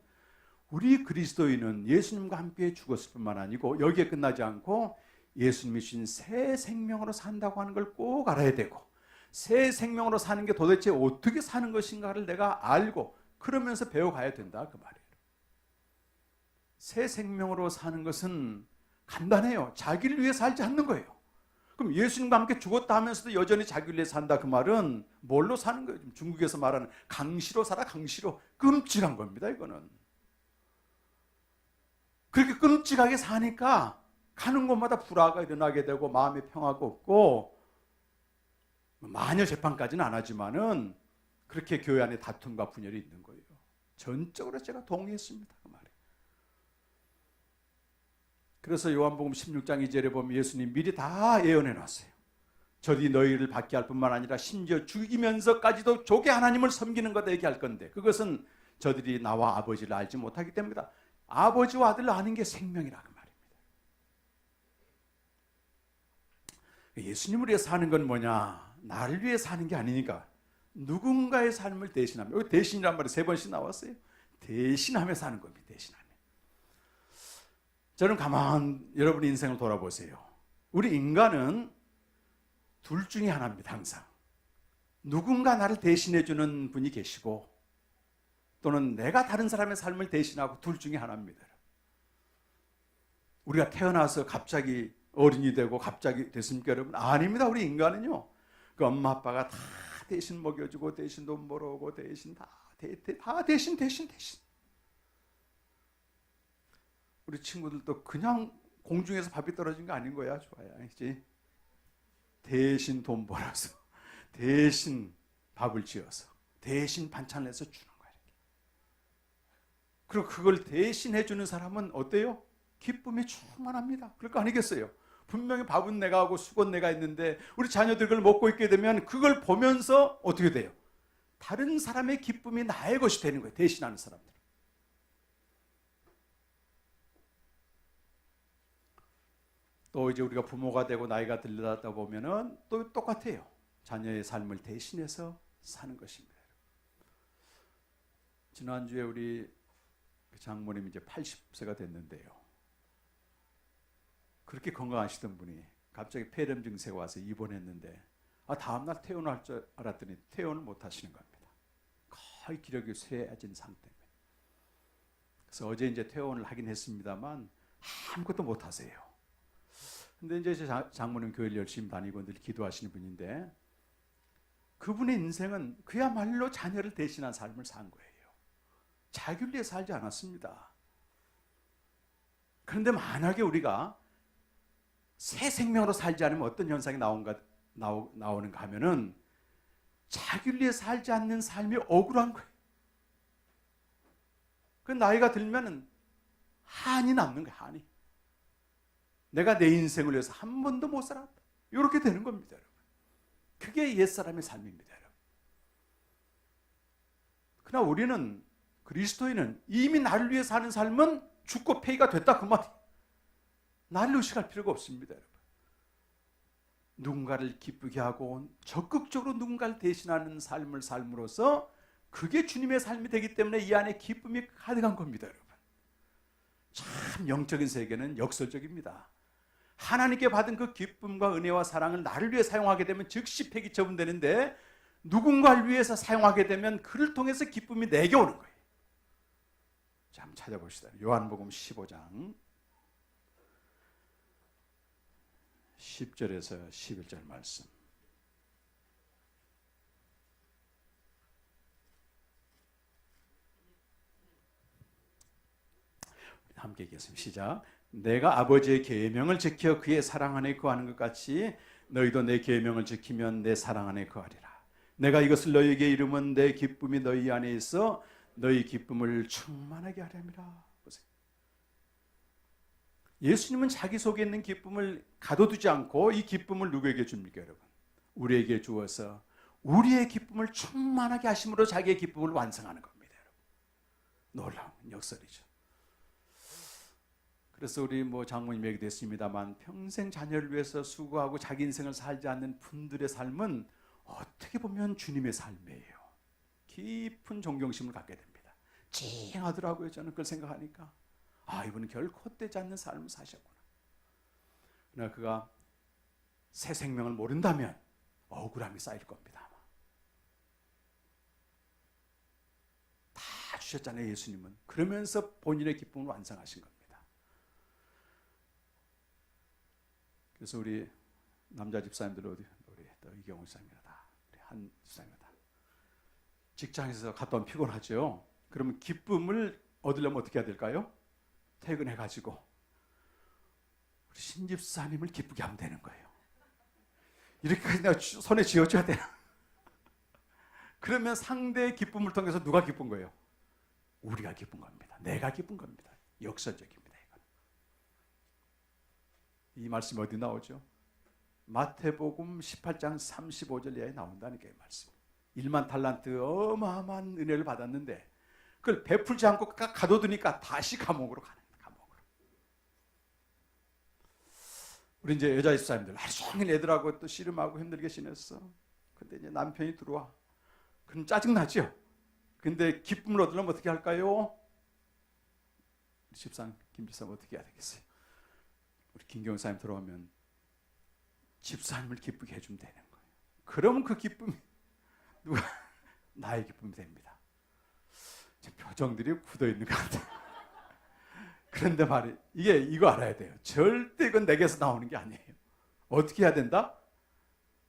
우리 그리스도인은 예수님과 함께 죽었을 뿐만 아니고 여기에 끝나지 않고 예수님이 주신 새 생명으로 산다고 하는 걸 꼭 알아야 되고, 새 생명으로 사는 게 도대체 어떻게 사는 것인가를 내가 알고 그러면서 배워가야 된다 그 말이에요. 새 생명으로 사는 것은 간단해요. 자기를 위해 살지 않는 거예요. 그럼 예수님과 함께 죽었다 하면서도 여전히 자기를 위해 산다 그 말은 뭘로 사는 거예요? 중국에서 말하는 강시로 살아, 강시로. 끔찍한 겁니다 이거는. 그렇게 끔찍하게 사니까 가는 곳마다 불화가 일어나게 되고 마음의 평화가 없고, 마녀 재판까지는 안 하지만은 그렇게 교회 안에 다툼과 분열이 있는 거예요. 전적으로 제가 동의했습니다 그 말에. 그래서 요한복음 16장 2절에 보면 예수님 미리 다 예언해 놨어요. 저들이 너희를 받게 할 뿐만 아니라 심지어 죽이면서까지도 조개 하나님을 섬기는 거다 얘기할 건데, 그것은 저들이 나와 아버지를 알지 못하기 때문이다. 아버지와 아들을 아는 게 생명이라 그 말입니다. 예수님을 위해 사는 건 뭐냐? 나를 위해 사는 게 아니니까 누군가의 삶을 대신하며, 여기 대신이란 말이 3번씩 나왔어요. 대신하며 사는 겁니다. 대신하며. 저는 가만 여러분의 인생을 돌아보세요. 우리 인간은 둘 중에 하나입니다. 항상 누군가 나를 대신해 주는 분이 계시고 또는 내가 다른 사람의 삶을 대신하고, 둘 중에 하나입니다. 우리가 태어나서 갑자기 어른이 되고 갑자기 됐습니까 여러분? 아닙니다. 우리 인간은요, 그 엄마 아빠가 다 대신 먹여주고 대신 돈 벌어오고 대신 다 대신. 우리 친구들도 그냥 공중에서 밥이 떨어진 거 아닌 거야. 좋아요. 알지? 대신 돈 벌어서, 대신 밥을 지어서, 대신 반찬을 해서 주는 거야. 이렇게. 그리고 그걸 대신 해주는 사람은 어때요? 기쁨이 충만합니다. 그럴 거 아니겠어요? 분명히 밥은 내가 하고 수건 내가 했는데 우리 자녀들 그걸 먹고 있게 되면 그걸 보면서 어떻게 돼요? 다른 사람의 기쁨이 나의 것이 되는 거예요. 대신하는 사람들. 또 이제 우리가 부모가 되고 나이가 들다 보면은 또 똑같아요. 자녀의 삶을 대신해서 사는 것입니다. 지난주에 우리 장모님 이제 80세가 됐는데요. 그렇게 건강하시던 분이 갑자기 폐렴 증세가 와서 입원했는데 다음날 퇴원할 줄 알았더니 퇴원을 못 하시는 겁니다. 거의 기력이 쇠해진 상태입니다. 그래서 어제 이제 퇴원을 하긴 했습니다만 아무것도 못 하세요. 근데 이제 제 장모님 교회를 열심히 다니고 늘 기도하시는 분인데 그분의 인생은 그야말로 자녀를 대신한 삶을 산 거예요. 자기를 위해 살지 않았습니다. 그런데 만약에 우리가 새 생명으로 살지 않으면 어떤 현상이 나오는가 하면은 자기를 위해 살지 않는 삶이 억울한 거예요. 그 나이가 들면은 한이 남는 거예요. 한이. 내가 내 인생을 위해서 한 번도 못 살았다. 이렇게 되는 겁니다, 여러분. 그게 옛사람의 삶입니다, 여러분. 그러나 우리는, 그리스도인은 이미 나를 위해 사는 삶은 죽고 폐기가 됐다, 그 말이에요. 나를 의식할 필요가 없습니다, 여러분. 누군가를 기쁘게 하고 적극적으로 누군가를 대신하는 삶을 삶으로써 그게 주님의 삶이 되기 때문에 이 안에 기쁨이 가득한 겁니다, 여러분. 참 영적인 세계는 역설적입니다. 하나님께 받은 그 기쁨과 은혜와 사랑을 나를 위해 사용하게 되면 즉시 폐기 처분되는데, 누군가를 위해서 사용하게 되면 그를 통해서 기쁨이 내게 오는 거예요. 자, 한번 찾아봅시다. 요한복음 15장 10절에서 11절 말씀. 함께 읽겠습니다. 시작. 내가 아버지의 계명을 지켜 그의 사랑 안에 거하는 것 같이 너희도 내 계명을 지키면 내 사랑 안에 거하리라. 내가 이것을 너희에게 이름은 내 기쁨이 너희 안에 있어 너희 기쁨을 충만하게 하렵니다. 보세요. 예수님은 자기 속에 있는 기쁨을 가둬두지 않고 이 기쁨을 누구에게 줍니까, 여러분? 우리에게 주어서 우리의 기쁨을 충만하게 하심으로 자기의 기쁨을 완성하는 겁니다, 여러분. 놀라운 역설이죠. 그래서 우리 장모님 얘기도 했습니다만, 평생 자녀를 위해서 수고하고 자기 인생을 살지 않는 분들의 삶은 어떻게 보면 주님의 삶이에요. 깊은 존경심을 갖게 됩니다. 찡하더라고요. 저는 그걸 생각하니까. 아, 이분은 결코 헛되지 않는 삶을 사셨구나. 그러나 그가 새 생명을 모른다면 억울함이 쌓일 겁니다. 아마. 다 주셨잖아요, 예수님은. 그러면서 본인의 기쁨을 완성하신 겁니다. 그래서 우리 남자 집사님들 우리 또 이경훈 집사님이다, 우리 한 집사님이다. 직장에서 갔다 오면 피곤하죠. 그러면 기쁨을 얻으려면 어떻게 해야 될까요? 퇴근해가지고 우리 신 집사님을 기쁘게 하면 되는 거예요. 이렇게까지 내가 손에 쥐어줘야 되나? 그러면 상대의 기쁨을 통해서 누가 기쁜 거예요? 우리가 기쁜 겁니다. 내가 기쁜 겁니다. 역설적입니다. 이 말씀이 어디 나오죠? 마태복음 18장 35절 이하에 나온다니까, 이 말씀. 1만 탈란트 어마어마한 은혜를 받았는데 그걸 베풀지 않고 가둬두니까 다시 감옥으로 가는 거예요. 감옥으로. 우리 이제 여자 집사님들 하루 종일 애들하고 또 씨름하고 힘들게 지냈어. 근데 이제 남편이 들어와. 그럼 짜증나죠? 근데 기쁨을 얻으려면 어떻게 할까요? 집사님, 김 집사님 어떻게 해야 되겠어요? 우리 김경호 사님 들어오면 집사님을 기쁘게 해주면 되는 거예요. 그러면 그 기쁨이 누가 나의 기쁨이 됩니다. 표정들이 굳어있는 것 같아요. 그런데 말이 이거 알아야 돼요. 절대 이건 내게서 나오는 게 아니에요. 어떻게 해야 된다?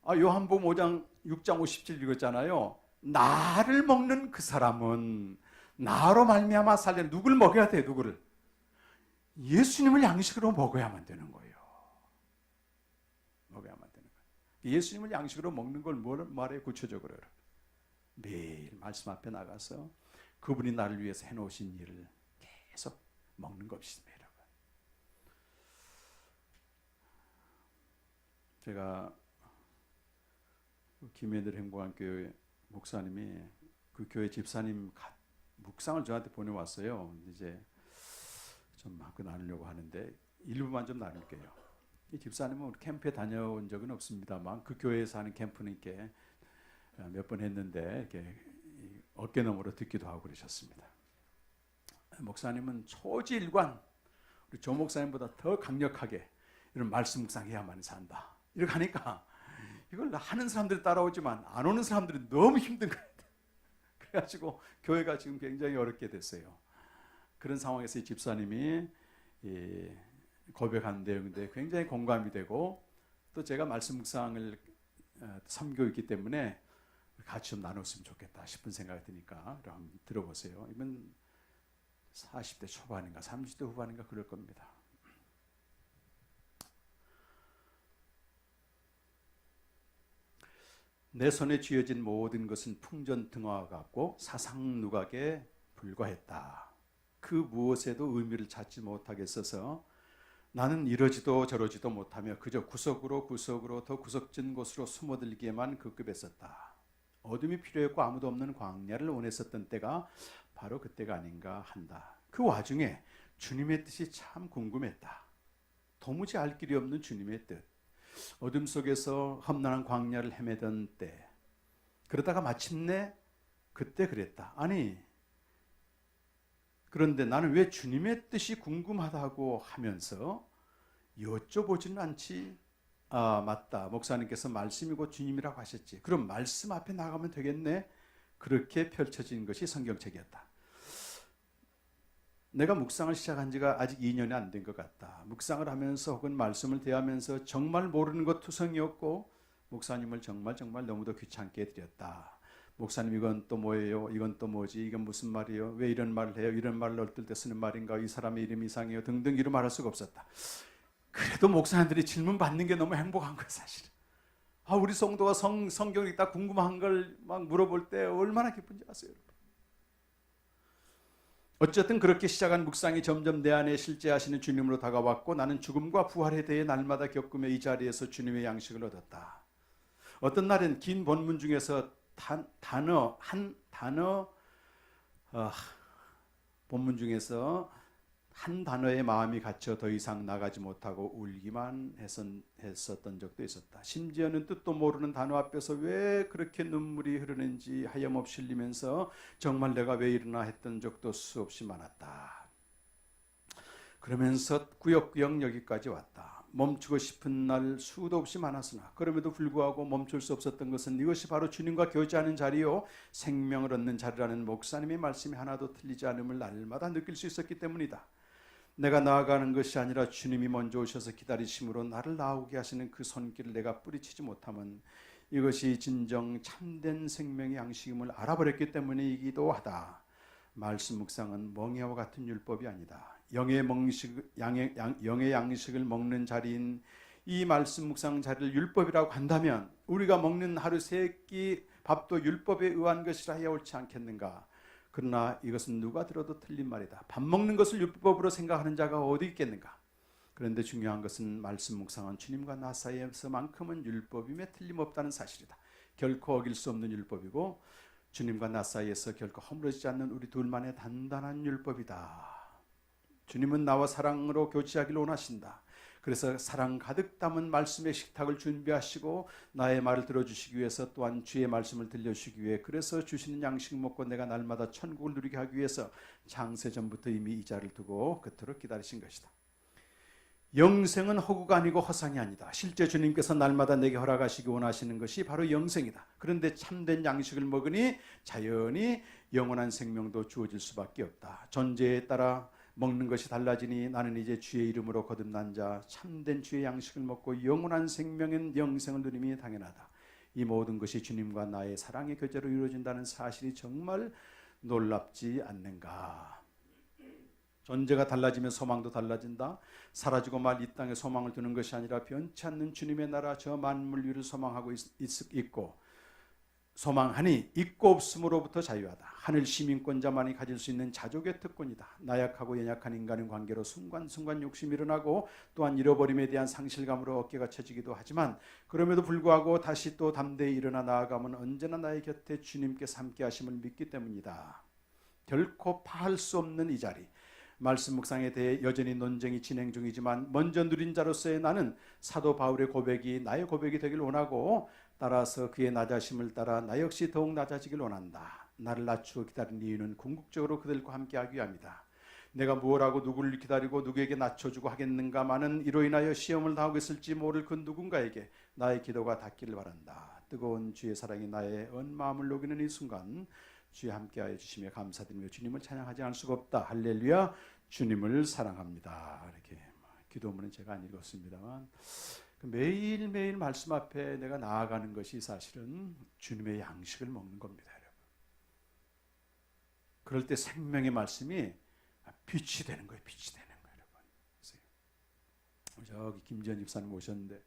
요한복음 5장 6장 57 읽었잖아요. 나를 먹는 그 사람은 나로 말미암아 살려. 누굴 먹여야 돼요? 누구를? 예수님을 양식으로 먹어야만 되는 거예요. 먹어야만 되는 거예요. 예수님을 양식으로 먹는 걸 뭘 말해요? 구체적으로. 매일 말씀 앞에 나가서 그분이 나를 위해서 해놓으신 일을 계속 먹는 것입니다, 여러분. 제가 김해들 행복한교회 목사님이 그 교회 집사님 묵상을 저한테 보내왔어요. 이제 좀 막 나누려고 하는데 일부만 좀 나눌게요. 이 집사님은 우리 캠프에 다녀온 적은 없습니다만 그 교회에서 하는 캠프는 이렇게 몇 번 했는데 이렇게 어깨너머로 듣기도 하고 그러셨습니다. 목사님은 초지일관, 우리 조 목사님보다 더 강력하게 이런 말씀 묵상해야만 산다. 이렇게 하니까 이걸 하는 사람들이 따라오지만 안 오는 사람들은 너무 힘든 거예요. 그래가지고 교회가 지금 굉장히 어렵게 됐어요. 그런 상황에서 이 집사님이 고백한 내용인데 굉장히 공감이 되고 또 제가 말씀 묵상을 섬기고 있기 때문에 같이 좀 나눴으면 좋겠다 싶은 생각이 드니까 한번 들어보세요. 이건 40대 초반인가 30대 후반인가 그럴 겁니다. 내 손에 쥐어진 모든 것은 풍전등화와 같고 사상누각에 불과했다. 그 무엇에도 의미를 찾지 못하겠어서 나는 이러지도 저러지도 못하며 그저 구석으로 더 구석진 곳으로 숨어들기에만 급급했었다. 어둠이 필요했고 아무도 없는 광야를 원했었던 때가 바로 그때가 아닌가 한다. 그 와중에 주님의 뜻이 참 궁금했다. 도무지 알 길이 없는 주님의 뜻. 어둠 속에서 험난한 광야를 헤매던 때, 그러다가 마침내 그때 그랬다. 아니, 그런데 나는 왜 주님의 뜻이 궁금하다고 하면서 여쭤보지는 않지? 아, 맞다. 목사님께서 말씀이고 주님이라고 하셨지. 그럼 말씀 앞에 나가면 되겠네. 그렇게 펼쳐진 것이 성경책이었다. 내가 묵상을 시작한 지가 아직 2년이 안 된 것 같다. 묵상을 하면서 혹은 말씀을 대하면서 정말 모르는 것 투성이었고 목사님을 정말 너무도 귀찮게 드렸다. 목사님 이건 또 뭐예요? 이건 또 뭐지? 이건 무슨 말이에요? 왜 이런 말을 해요? 이런 말을 어떨 때 쓰는 말인가? 이 사람의 이름이 이상해요? 등등 이루 말할 수가 없었다. 그래도 목사님들이 질문 받는 게 너무 행복한 거야 사실은. 아, 우리 성도가 성경을 읽다 궁금한 걸 막 물어볼 때 얼마나 기쁜지 아세요? 어쨌든 그렇게 시작한 묵상이 점점 내 안에 실제하시는 주님으로 다가왔고 나는 죽음과 부활에 대해 날마다 겪으며 이 자리에서 주님의 양식을 얻었다. 어떤 날은 긴 본문 중에서 본문 중에서 한 단어에 마음이 갇혀 더 이상 나가지 못하고 울기만 했었던 적도 있었다. 심지어는 뜻도 모르는 단어 앞에서 왜 그렇게 눈물이 흐르는지 하염없이 흘리면서 정말 내가 왜 이러나 했던 적도 수없이 많았다. 그러면서 꾸역꾸역 여기까지 왔다. 멈추고 싶은 날 수도 없이 많았으나 그럼에도 불구하고 멈출 수 없었던 것은 이것이 바로 주님과 교제하는 자리요 생명을 얻는 자리라는 목사님의 말씀이 하나도 틀리지 않음을 날마다 느낄 수 있었기 때문이다. 내가 나아가는 것이 아니라 주님이 먼저 오셔서 기다리심으로 나를 나오게 하시는 그 손길을 내가 뿌리치지 못하면 이것이 진정 참된 생명의 양식임을 알아버렸기 때문이기도 하다. 말씀 묵상은 멍에와 같은 율법이 아니다. 영의 양식을 먹는 자리인 이 말씀 묵상 자리를 율법이라고 한다면 우리가 먹는 하루 세 끼 밥도 율법에 의한 것이라 해야 옳지 않겠는가? 그러나 이것은 누가 들어도 틀린 말이다. 밥 먹는 것을 율법으로 생각하는 자가 어디 있겠는가? 그런데 중요한 것은 말씀 묵상은 주님과 나 사이에서만큼은 율법임에 틀림없다는 사실이다. 결코 어길 수 없는 율법이고 주님과 나 사이에서 결코 허물어지지 않는 우리 둘만의 단단한 율법이다. 주님은 나와 사랑으로 교제하기를 원하신다. 그래서 사랑 가득 담은 말씀의 식탁을 준비하시고 나의 말을 들어주시기 위해서 또한 주의 말씀을 들려주시기 위해 그래서 주시는 양식 먹고 내가 날마다 천국을 누리게 하기 위해서 창세전부터 이미 이 자를 두고 그토록 기다리신 것이다. 영생은 허구가 아니고 허상이 아니다. 실제 주님께서 날마다 내게 허락하시기 원하시는 것이 바로 영생이다. 그런데 참된 양식을 먹으니 자연히 영원한 생명도 주어질 수밖에 없다. 존재에 따라 먹는 것이 달라지니 나는 이제 주의 이름으로 거듭난 자 참된 주의 양식을 먹고 영원한 생명인 영생을 누림이 당연하다. 이 모든 것이 주님과 나의 사랑의 교제로 이루어진다는 사실이 정말 놀랍지 않는가? 존재가 달라지면 소망도 달라진다. 사라지고 말 이 땅에 소망을 두는 것이 아니라 변치 않는 주님의 나라 저 만물 위를 소망하고 있고 소망하니 있고 없음으로부터 자유하다. 하늘 시민권자만이 가질 수 있는 자족의 특권이다. 나약하고 연약한 인간의 관계로 순간순간 욕심이 일어나고 또한 잃어버림에 대한 상실감으로 어깨가 처지기도 하지만 그럼에도 불구하고 다시 또 담대히 일어나 나아가면 언제나 나의 곁에 주님께서 함께 하심을 믿기 때문이다. 결코 파할 수 없는 이 자리, 말씀 묵상에 대해 여전히 논쟁이 진행 중이지만 먼저 누린 자로서의 나는 사도 바울의 고백이 나의 고백이 되길 원하고 따라서 그의 낮아심을 따라 나 역시 더욱 낮아지길 원한다. 나를 낮추어 기다린 이유는 궁극적으로 그들과 함께하기 위함이다. 내가 무엇하고 누구를 기다리고 누구에게 낮춰주고 하겠는가마는 이로 인하여 시험을 당하고 있을지 모를 그 누군가에게 나의 기도가 닿기를 바란다. 뜨거운 주의 사랑이 나의 언 마음을 녹이는 이 순간 주의 함께하여 주시며 감사드리며 주님을 찬양하지 않을 수가 없다. 할렐루야, 주님을 사랑합니다. 이렇게 기도문은 제가 안 읽었습니다만 매일매일 말씀 앞에 내가 나아가는 것이 사실은 주님의 양식을 먹는 겁니다, 여러분. 그럴 때 생명의 말씀이 빛이 되는 거예요, 빛이 되는 거예요, 여러분. 저기 김지연 집사님 오셨는데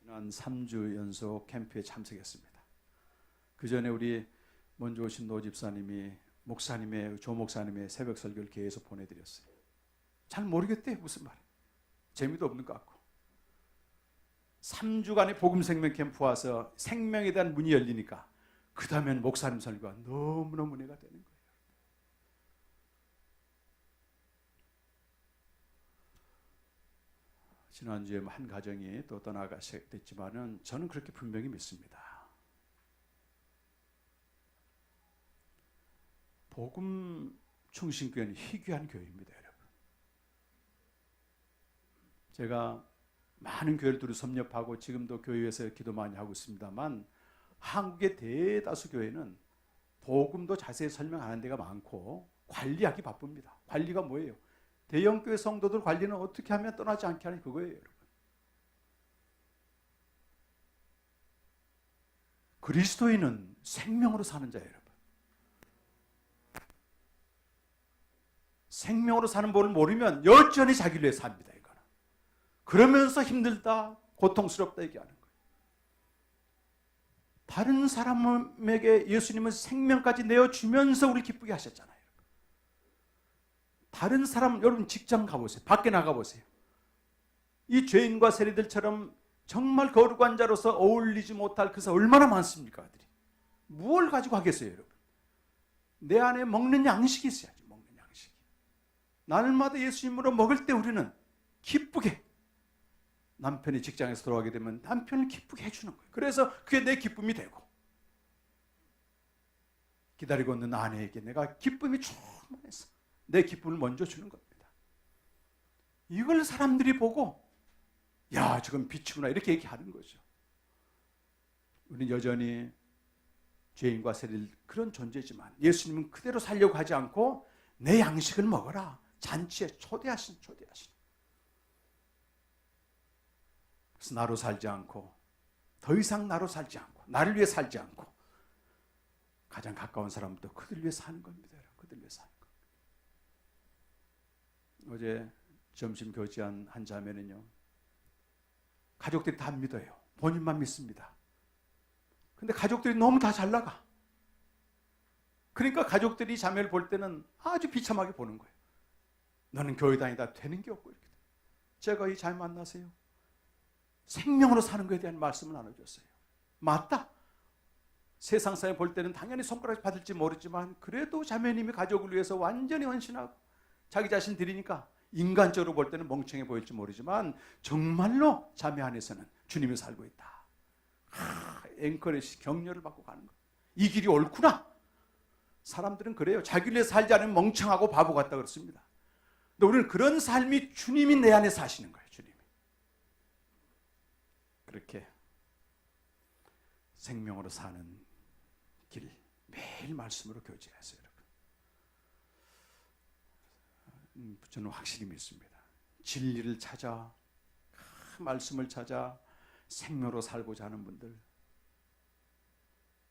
지난 3주 연속 캠프에 참석했습니다. 그 전에 우리 먼저 오신 노 집사님이 목사님의 조 목사님의 새벽 설교를 계속 보내드렸어요. 잘 모르겠대 무슨 말이에요. 재미도 없는 것 같고. 3주간의 복음 생명 캠프 와서 생명에 대한 문이 열리니까 그 다음엔 목사님 설교가 너무너무 은혜가 되는 거예요. 지난주에 한 가정이 또 떠나가게 됐지만은 저는 그렇게 분명히 믿습니다. 복음 충신교회는 희귀한 교회입니다, 여러분. 제가 많은 교회들을 섭렵하고 지금도 교회에서 기도 많이 하고 있습니다만 한국의 대다수 교회는 복음도 자세히 설명하는 데가 많고 관리하기 바쁩니다. 관리가 뭐예요? 대형교회 성도들 관리는 어떻게 하면 떠나지 않게 하는 그거예요, 여러분. 그리스도인은 생명으로 사는 자예요, 여러분. 생명으로 사는 법을 모르면 여전히 자기를 위해 삽니다, 이거는. 그러면서 힘들다, 고통스럽다 얘기하는 거예요. 다른 사람에게 예수님은 생명까지 내어주면서 우리 기쁘게 하셨잖아요. 다른 사람, 여러분 직장 가보세요. 밖에 나가보세요. 이 죄인과 세리들처럼 정말 거룩한 자로서 어울리지 못할 그 사람 얼마나 많습니까? 아들이. 무엇을 가지고 하겠어요, 여러분? 내 안에 먹는 양식이 있어야지, 먹는 양식이. 날마다 예수님으로 먹을 때 우리는 기쁘게, 남편이 직장에서 돌아가게 되면 남편을 기쁘게 해주는 거예요. 그래서 그게 내 기쁨이 되고, 기다리고 있는 아내에게 내가 기쁨이 충만해서 내 기쁨을 먼저 주는 겁니다. 이걸 사람들이 보고 야, 저건 빛이구나 이렇게 얘기하는 거죠. 우리는 여전히 죄인과 세리들 그런 존재지만 예수님은 그대로 살려고 하지 않고 내 양식을 먹어라. 잔치에 초대하신. 그래서 나로 살지 않고 더 이상 나로 살지 않고 나를 위해 살지 않고 가장 가까운 사람도 그들 위해 사는 겁니다. 그들 위해 사는 겁니다. 어제 점심 교제한 한 자매는요, 가족들이 다 믿어요. 본인만 믿습니다. 근데 가족들이 너무 다 잘 나가. 그러니까 가족들이 자매를 볼 때는 아주 비참하게 보는 거예요. 너는 교회 다니다 되는 게 없고 이렇게. 제가 이 자매 만나세요. 생명으로 사는 것에 대한 말씀을 나눠줬어요. 맞다. 세상 사회 볼 때는 당연히 손가락 받을지 모르지만 그래도 자매님이 가족을 위해서 완전히 헌신하고 자기 자신 드리니까 인간적으로 볼 때는 멍청해 보일지 모르지만 정말로 자매 안에서는 주님이 살고 있다. 앵커레시 격려를 받고 가는 거예요. 이 길이 옳구나. 사람들은 그래요. 자기를 위해 살지 않으면 멍청하고 바보 같다 그렇습니다. 근데 우리는 그런 삶이 주님이 내 안에 사시는 거예요. 주님이. 그렇게 생명으로 사는 길 매일 말씀으로 교제하세요. 저는 확실히 믿습니다. 진리를 찾아, 말씀을 찾아 생명으로 살고자 하는 분들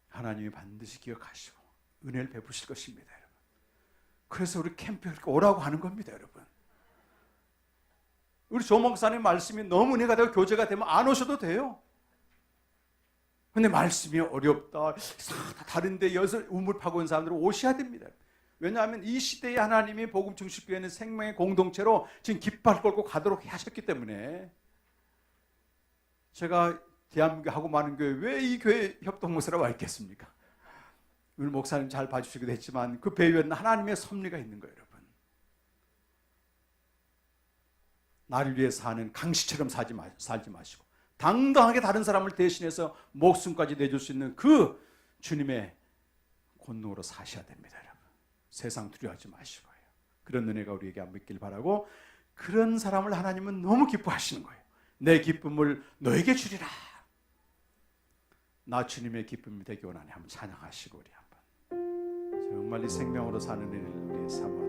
하나님이 반드시 기억하시고 은혜를 베푸실 것입니다, 여러분. 그래서 우리 캠프에 오라고 하는 겁니다, 여러분. 우리 조 목사님 말씀이 너무 은혜가 되고 교제가 되면 안 오셔도 돼요. 근데 말씀이 어렵다, 다른데 여기서 우물 파고 온 사람들은 오셔야 됩니다. 왜냐하면 이 시대에 하나님이 복음 중심교회는 생명의 공동체로 지금 깃발 끌고 가도록 하셨기 때문에 제가 대한민국에 하고 많은 교회 왜 이 교회 협동목사라고 와 있겠습니까? 우리 목사님 잘 봐주시기도 했지만 그 배후에는 하나님의 섭리가 있는 거예요, 여러분. 나를 위해 사는 강시처럼 살지 마시고 당당하게 다른 사람을 대신해서 목숨까지 내줄 수 있는 그 주님의 권능으로 사셔야 됩니다, 여러분. 세상 두려워하지 마시고요. 그런 은혜가 우리에게 한번 있길 바라고, 그런 사람을 하나님은 너무 기뻐하시는 거예요. 내 기쁨을 너에게 주리라. 나 주님의 기쁨이 되기 원하니 한번 찬양하시고 우리 한번 정말 이 생명으로 사는 은혜를 우리의 삶을